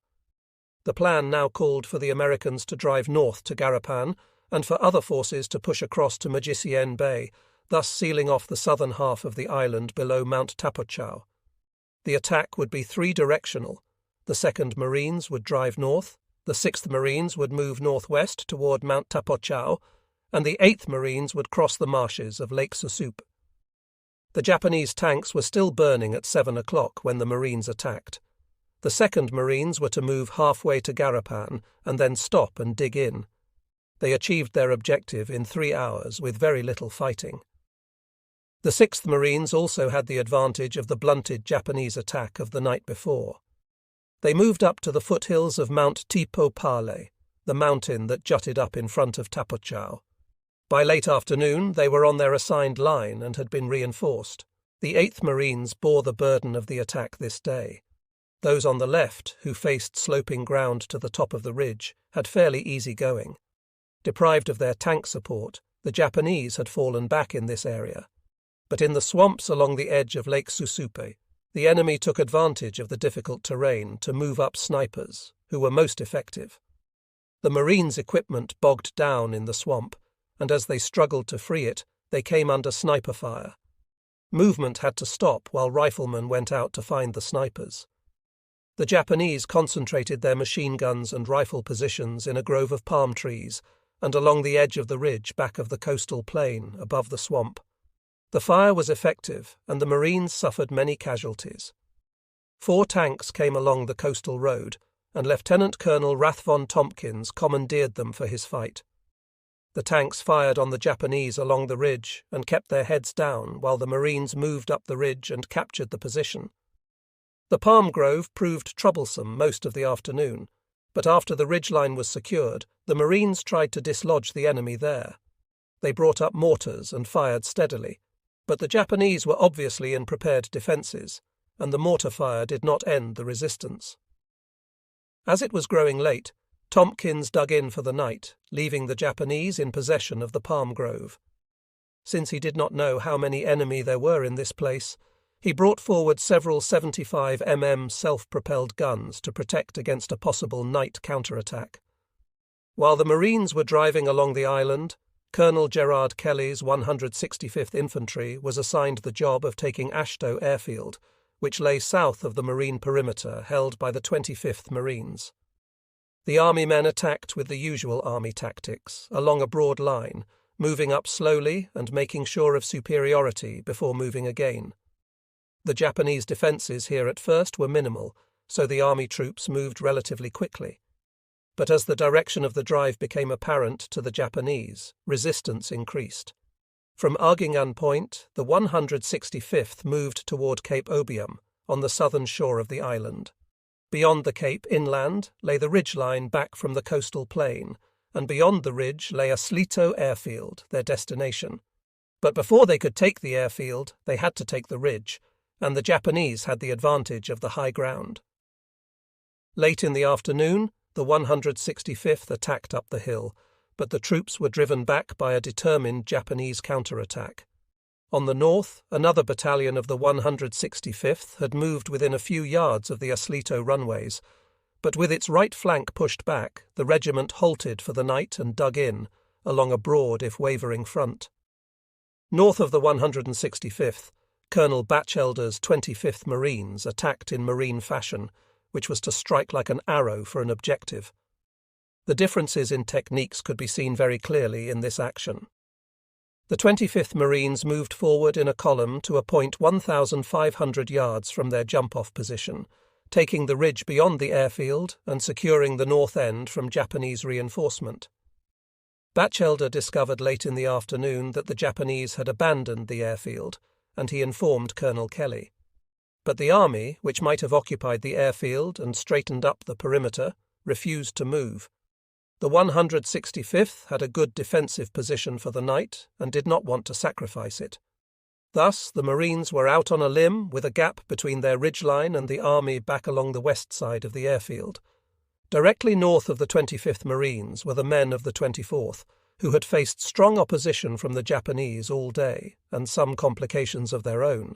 The plan now called for the Americans to drive north to Garapan and for other forces to push across to Majicien Bay, thus sealing off the southern half of the island below Mount Tapochau. The attack would be 3-directional. The 2nd Marines would drive north, the 6th Marines would move northwest toward Mount Tapochau, and the 8th Marines would cross the marshes of Lake Susup. The Japanese tanks were still burning at 7 o'clock when the Marines attacked. The 2nd Marines were to move halfway to Garapan and then stop and dig in. They achieved their objective in 3 hours with very little fighting. The 6th Marines also had the advantage of the blunted Japanese attack of the night before. They moved up to the foothills of Mount Tipo Pale, the mountain that jutted up in front of Tapochau. By late afternoon, they were on their assigned line and had been reinforced. The 8th Marines bore the burden of the attack this day. Those on the left, who faced sloping ground to the top of the ridge, had fairly easy going. Deprived of their tank support, the Japanese had fallen back in this area. But in the swamps along the edge of Lake Susupe, the enemy took advantage of the difficult terrain to move up snipers, who were most effective. The Marines' equipment bogged down in the swamp, and as they struggled to free it, they came under sniper fire. Movement had to stop while riflemen went out to find the snipers. The Japanese concentrated their machine guns and rifle positions in a grove of palm trees and along the edge of the ridge back of the coastal plain above the swamp. The fire was effective, and the Marines suffered many casualties. 4 tanks came along the coastal road, and Lieutenant Colonel Rathvon Tompkins commandeered them for his fight. The tanks fired on the Japanese along the ridge and kept their heads down while the Marines moved up the ridge and captured the position. The palm grove proved troublesome most of the afternoon, but after the ridgeline was secured, the Marines tried to dislodge the enemy there. They brought up mortars and fired steadily, but the Japanese were obviously in prepared defences, and the mortar fire did not end the resistance. As it was growing late, Tompkins dug in for the night, leaving the Japanese in possession of the palm grove. Since he did not know how many enemy there were in this place, he brought forward several 75 mm self-propelled guns to protect against a possible night counterattack. While the Marines were driving along the island, Colonel Gerard Kelly's 165th Infantry was assigned the job of taking Ashto Airfield, which lay south of the marine perimeter held by the 25th Marines. The army men attacked with the usual army tactics, along a broad line, moving up slowly and making sure of superiority before moving again. The Japanese defences here at first were minimal, so the army troops moved relatively quickly. But as the direction of the drive became apparent to the Japanese, resistance increased. From Argingan Point, the 165th moved toward Cape Obium, on the southern shore of the island. Beyond the cape, inland, lay the ridgeline back from the coastal plain, and beyond the ridge lay a Slito airfield, their destination. But before they could take the airfield, they had to take the ridge, and the Japanese had the advantage of the high ground. Late in the afternoon, the 165th attacked up the hill, but the troops were driven back by a determined Japanese counterattack. On the north, another battalion of the 165th had moved within a few yards of the Aslito runways, but with its right flank pushed back, the regiment halted for the night and dug in, along a broad if wavering front. North of the 165th, Colonel Batchelder's 25th Marines attacked in marine fashion, which was to strike like an arrow for an objective. The differences in techniques could be seen very clearly in this action. The 25th Marines moved forward in a column to a point 1,500 yards from their jump-off position, taking the ridge beyond the airfield and securing the north end from Japanese reinforcement. Batchelder discovered late in the afternoon that the Japanese had abandoned the airfield, and he informed Colonel Kelly. But the army, which might have occupied the airfield and straightened up the perimeter, refused to move. The 165th had a good defensive position for the night and did not want to sacrifice it. Thus, the Marines were out on a limb with a gap between their ridgeline and the army back along the west side of the airfield. Directly north of the 25th Marines were the men of the 24th, who had faced strong opposition from the Japanese all day and some complications of their own.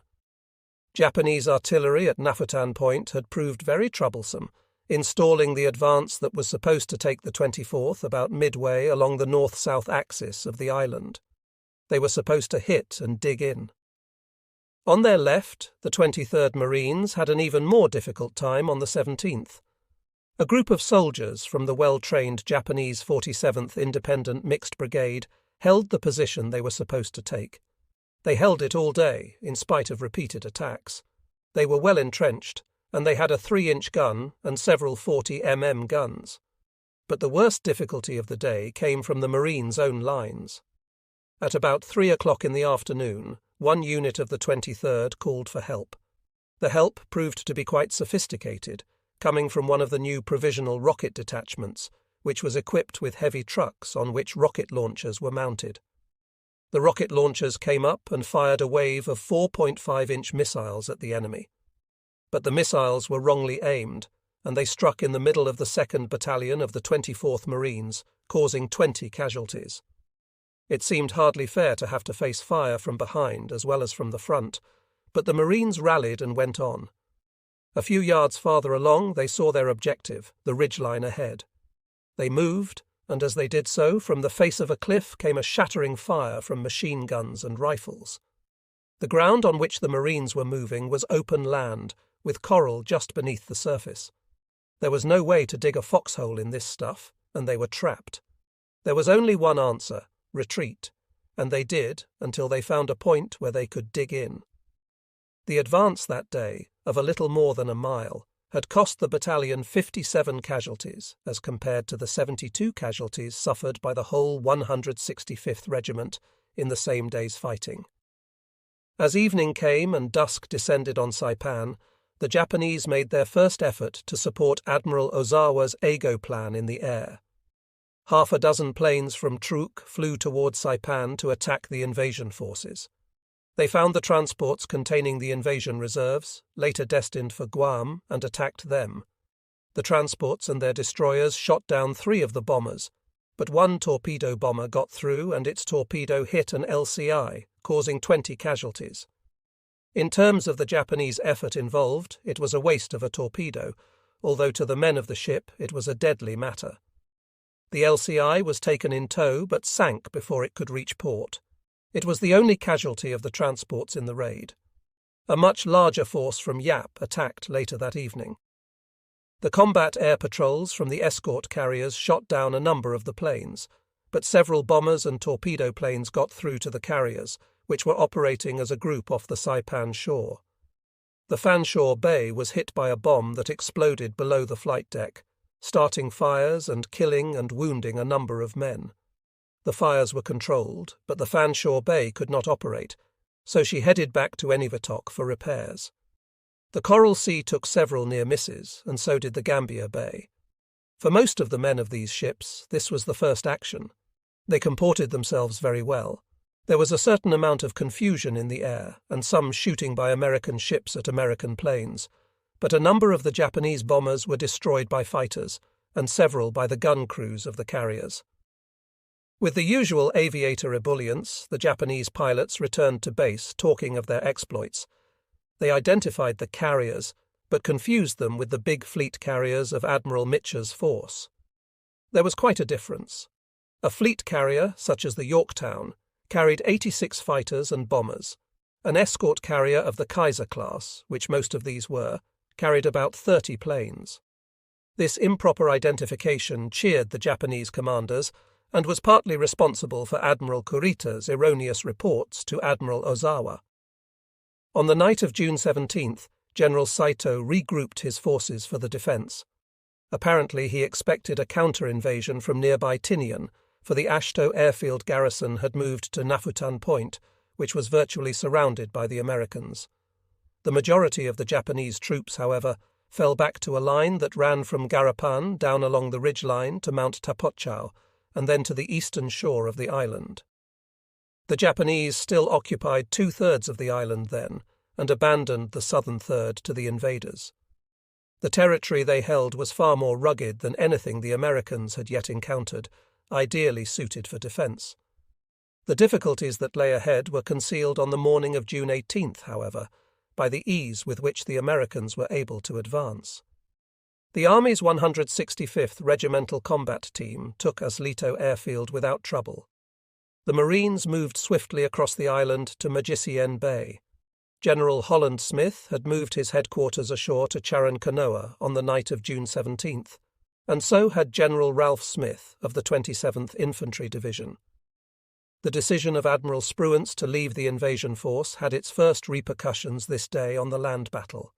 Japanese artillery at Nafutan Point had proved very troublesome, installing the advance that was supposed to take the 24th about midway along the north-south axis of the island. They were supposed to hit and dig in. On their left, the 23rd Marines had an even more difficult time on the 17th. A group of soldiers from the well-trained Japanese 47th Independent Mixed Brigade held the position they were supposed to take. They held it all day, in spite of repeated attacks. They were well entrenched, and they had a 3-inch gun and several 40mm guns. But the worst difficulty of the day came from the Marines' own lines. At about 3 o'clock in the afternoon, one unit of the 23rd called for help. The help proved to be quite sophisticated, coming from one of the new provisional rocket detachments, which was equipped with heavy trucks on which rocket launchers were mounted. The rocket launchers came up and fired a wave of 4.5-inch missiles at the enemy. But the missiles were wrongly aimed, and they struck in the middle of the 2nd Battalion of the 24th Marines, causing 20 casualties. It seemed hardly fair to have to face fire from behind as well as from the front, but the Marines rallied and went on. A few yards farther along they saw their objective, the ridgeline ahead. They moved, and as they did so, from the face of a cliff came a shattering fire from machine guns and rifles. The ground on which the Marines were moving was open land, with coral just beneath the surface. There was no way to dig a foxhole in this stuff, and they were trapped. There was only one answer: retreat, and they did until they found a point where they could dig in. The advance that day, of a little more than a mile, had cost the battalion 57 casualties as compared to the 72 casualties suffered by the whole 165th Regiment in the same day's fighting. As evening came and dusk descended on Saipan, the Japanese made their first effort to support Admiral Ozawa's Eigo plan in the air. Half a dozen planes from Truk flew toward Saipan to attack the invasion forces. They found the transports containing the invasion reserves, later destined for Guam, and attacked them. The transports and their destroyers shot down 3 of the bombers, but one torpedo bomber got through and its torpedo hit an LCI, causing 20 casualties. In terms of the Japanese effort involved, it was a waste of a torpedo, although to the men of the ship it was a deadly matter. The LCI was taken in tow but sank before it could reach port. It was the only casualty of the transports in the raid. A much larger force from Yap attacked later that evening. The combat air patrols from the escort carriers shot down a number of the planes, but several bombers and torpedo planes got through to the carriers, which were operating as a group off the Saipan shore. The Fanshawe Bay was hit by a bomb that exploded below the flight deck, starting fires and killing and wounding a number of men. The fires were controlled, but the Fanshawe Bay could not operate, so she headed back to Eniwetok for repairs. The Coral Sea took several near misses, and so did the Gambia Bay. For most of the men of these ships, this was the first action. They comported themselves very well. There was a certain amount of confusion in the air, and some shooting by American ships at American planes, but a number of the Japanese bombers were destroyed by fighters, and several by the gun crews of the carriers. With the usual aviator ebullience, the Japanese pilots returned to base talking of their exploits. They identified the carriers, but confused them with the big fleet carriers of Admiral Mitcher's force. There was quite a difference. A fleet carrier, such as the Yorktown, carried 86 fighters and bombers. An escort carrier of the Kaiser class, which most of these were, carried about 30 planes. This improper identification cheered the Japanese commanders and was partly responsible for Admiral Kurita's erroneous reports to Admiral Ozawa. On the night of June 17th, General Saito regrouped his forces for the defence. Apparently he expected a counter-invasion from nearby Tinian, for the Ashto airfield garrison had moved to Nafutan Point, which was virtually surrounded by the Americans. The majority of the Japanese troops, however, fell back to a line that ran from Garapan down along the ridge line to Mount Tapotchau, and then to the eastern shore of the island. The Japanese still occupied 2/3 of the island then, and abandoned the southern third to the invaders. The territory they held was far more rugged than anything the Americans had yet encountered, ideally suited for defence. The difficulties that lay ahead were concealed on the morning of June 18th, however, by the ease with which the Americans were able to advance. The Army's 165th Regimental Combat Team took Aslito Airfield without trouble. The Marines moved swiftly across the island to Magicienne Bay. General Holland Smith had moved his headquarters ashore to Charankanoa on the night of June 17th, and so had General Ralph Smith of the 27th Infantry Division. The decision of Admiral Spruance to leave the invasion force had its first repercussions this day on the land battle.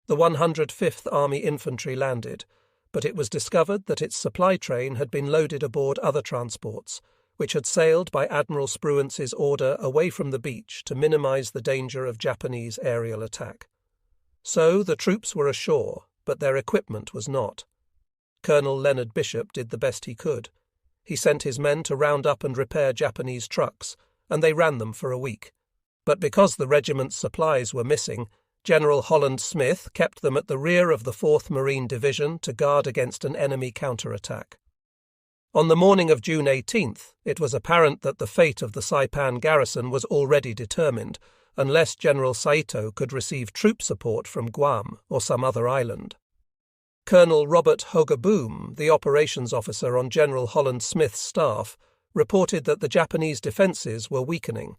The 105th Army Infantry landed, but it was discovered that its supply train had been loaded aboard other transports, which had sailed by Admiral Spruance's order away from the beach to minimize the danger of Japanese aerial attack. So the troops were ashore, but their equipment was not. Colonel Leonard Bishop did the best he could. He sent his men to round up and repair Japanese trucks, and they ran them for a week. But because the regiment's supplies were missing, General Holland Smith kept them at the rear of the 4th Marine Division to guard against an enemy counterattack. On the morning of June 18th, it was apparent that the fate of the Saipan garrison was already determined, unless General Saito could receive troop support from Guam or some other island. Colonel Robert Hogaboom, the operations officer on General Holland Smith's staff, reported that the Japanese defences were weakening.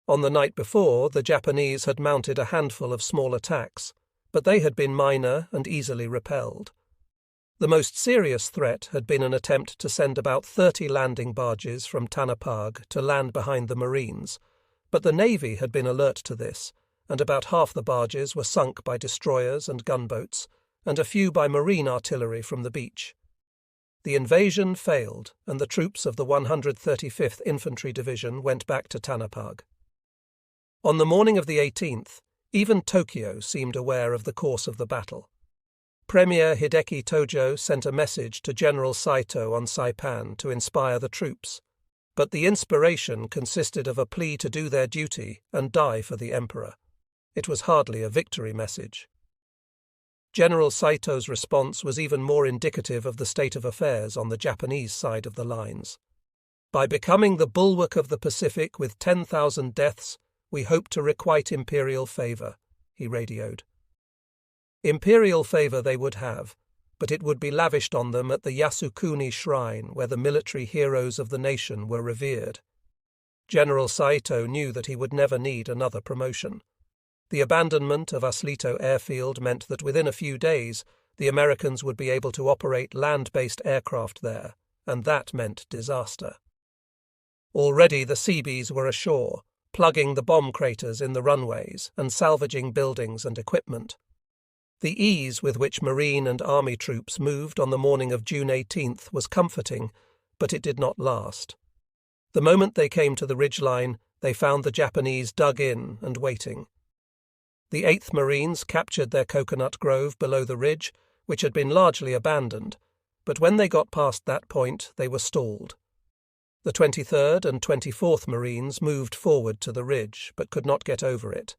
On the night before, the Japanese had mounted a handful of small attacks, but they had been minor and easily repelled. The most serious threat had been an attempt to send about 30 landing barges from Tanapag to land behind the Marines, but the Navy had been alert to this, and about half the barges were sunk by destroyers and gunboats, and a few by marine artillery from the beach. The invasion failed, and the troops of the 135th Infantry Division went back to Tanapag. On the morning of the 18th, even Tokyo seemed aware of the course of the battle. Premier Hideki Tojo sent a message to General Saito on Saipan to inspire the troops, but the inspiration consisted of a plea to do their duty and die for the Emperor. It was hardly a victory message. General Saito's response was even more indicative of the state of affairs on the Japanese side of the lines. "By becoming the bulwark of the Pacific with 10,000 deaths, we hope to requite imperial favour," he radioed. Imperial favour they would have, but it would be lavished on them at the Yasukuni shrine where the military heroes of the nation were revered. General Saito knew that he would never need another promotion. The abandonment of Aslito Airfield meant that within a few days the Americans would be able to operate land-based aircraft there, and that meant disaster. Already the Seabees were ashore, plugging the bomb craters in the runways and salvaging buildings and equipment. The ease with which Marine and Army troops moved on the morning of June 18th was comforting, but it did not last. The moment they came to the ridgeline, they found the Japanese dug in and waiting. The 8th Marines captured their coconut grove below the ridge, which had been largely abandoned, but when they got past that point, they were stalled. The 23rd and 24th Marines moved forward to the ridge, but could not get over it,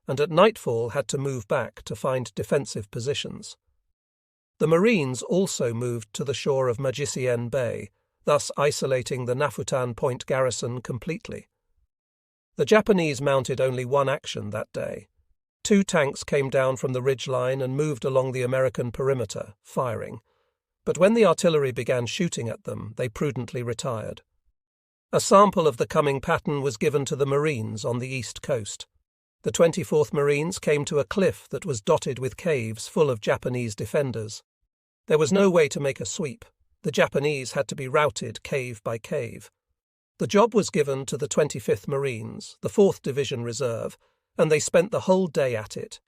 and at nightfall had to move back to find defensive positions. The Marines also moved to the shore of Magicienne Bay, thus isolating the Nafutan Point garrison completely. The Japanese mounted only one action that day. 2 tanks came down from the ridgeline and moved along the American perimeter, firing, but when the artillery began shooting at them, they prudently retired. A sample of the coming pattern was given to the Marines on the east coast. The 24th Marines came to a cliff that was dotted with caves full of Japanese defenders. There was no way to make a sweep. The Japanese had to be routed cave by cave. The job was given to the 25th Marines, the 4th Division Reserve, and they spent the whole day at it.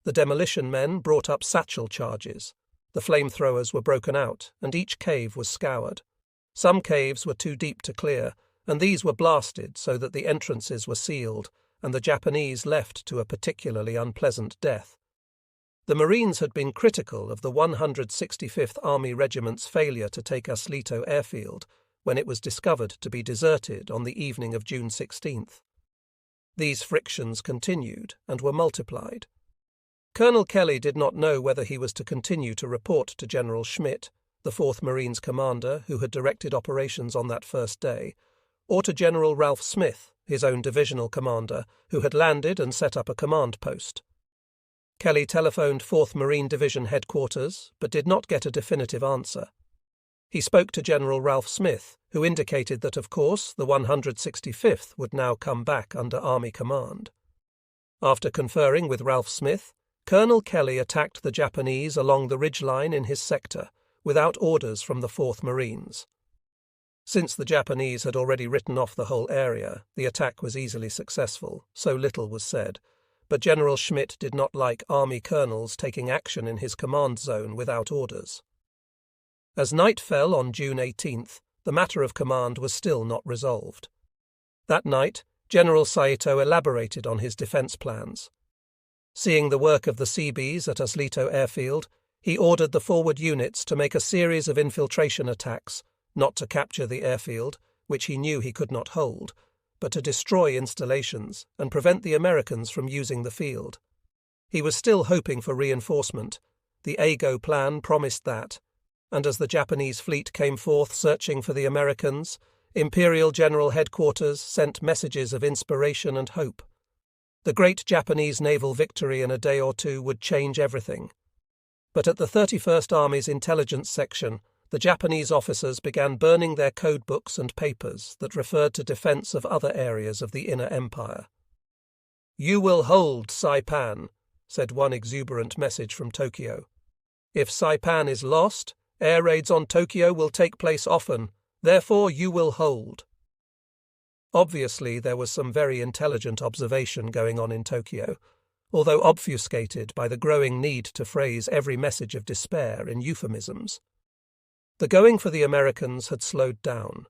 The demolition men brought up satchel charges. The flamethrowers were broken out, and each cave was scoured. Some caves were too deep to clear, and these were blasted so that the entrances were sealed, and the Japanese left to a particularly unpleasant death. The Marines had been critical of the 165th Army Regiment's failure to take Aslito airfield when it was discovered to be deserted on the evening of June 16th. These frictions continued and were multiplied. Colonel Kelly did not know whether he was to continue to report to General Schmidt, the 4th Marines commander who had directed operations on that first day, or to General Ralph Smith, his own divisional commander, who had landed and set up a command post. Kelly telephoned 4th Marine Division headquarters, but did not get a definitive answer. He spoke to General Ralph Smith, who indicated that, of course, the 165th would now come back under Army command. After conferring with Ralph Smith, Colonel Kelly attacked the Japanese along the ridgeline in his sector, without orders from the 4th Marines. Since the Japanese had already written off the whole area, the attack was easily successful, so little was said, but General Schmidt did not like Army colonels taking action in his command zone without orders. As night fell on June 18th, the matter of command was still not resolved. That night, General Saito elaborated on his defense plans. Seeing the work of the Seabees at Aslito Airfield, he ordered the forward units to make a series of infiltration attacks, not to capture the airfield, which he knew he could not hold, but to destroy installations and prevent the Americans from using the field. He was still hoping for reinforcement. The AGO plan promised that, and as the Japanese fleet came forth searching for the Americans, Imperial General Headquarters sent messages of inspiration and hope. The great Japanese naval victory in a day or two would change everything. But at the 31st Army's intelligence section, the Japanese officers began burning their code books and papers that referred to defense of other areas of the Inner Empire. "You will hold Saipan," said one exuberant message from Tokyo. "If Saipan is lost, air raids on Tokyo will take place often, therefore you will hold." Obviously, there was some very intelligent observation going on in Tokyo, although obfuscated by the growing need to phrase every message of despair in euphemisms. The going for the Americans had slowed down.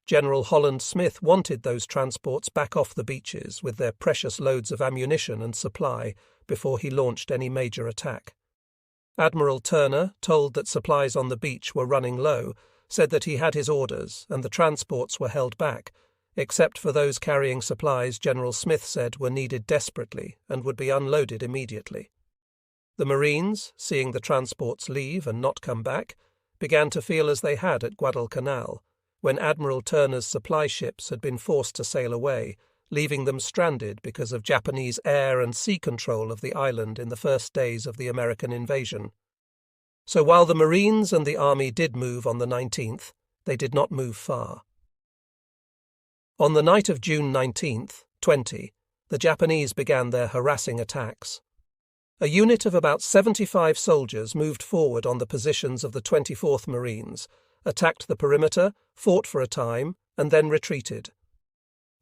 General Holland Smith wanted those transports back off the beaches with their precious loads of ammunition and supply before he launched any major attack. Admiral Turner, told that supplies on the beach were running low, said that he had his orders and the transports were held back, except for those carrying supplies General Smith said were needed desperately and would be unloaded immediately. The Marines, seeing the transports leave and not come back, began to feel as they had at Guadalcanal, when Admiral Turner's supply ships had been forced to sail away, leaving them stranded because of Japanese air and sea control of the island in the first days of the American invasion. So while the Marines and the Army did move on the 19th, they did not move far. On the night of June 19th, 20, the Japanese began their harassing attacks. A unit of about 75 soldiers moved forward on the positions of the 24th Marines, attacked the perimeter, fought for a time, and then retreated.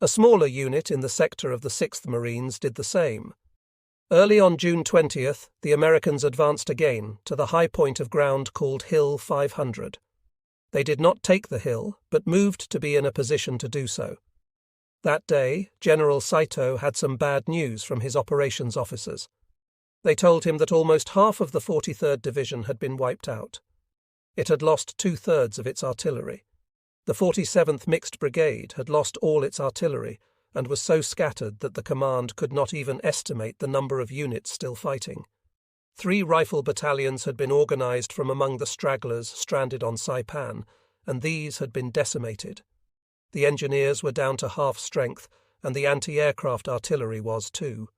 A smaller unit in the sector of the 6th Marines did the same. Early on June 20th, the Americans advanced again to the high point of ground called Hill 500. They did not take the hill, but moved to be in a position to do so. That day, General Saito had some bad news from his operations officers. They told him that almost half of the 43rd Division had been wiped out. It had lost 2/3 of its artillery. The 47th Mixed Brigade had lost all its artillery and was so scattered that the command could not even estimate the number of units still fighting. 3 rifle battalions had been organized from among the stragglers stranded on Saipan, and these had been decimated. The engineers were down to half strength, and the anti-aircraft artillery was too.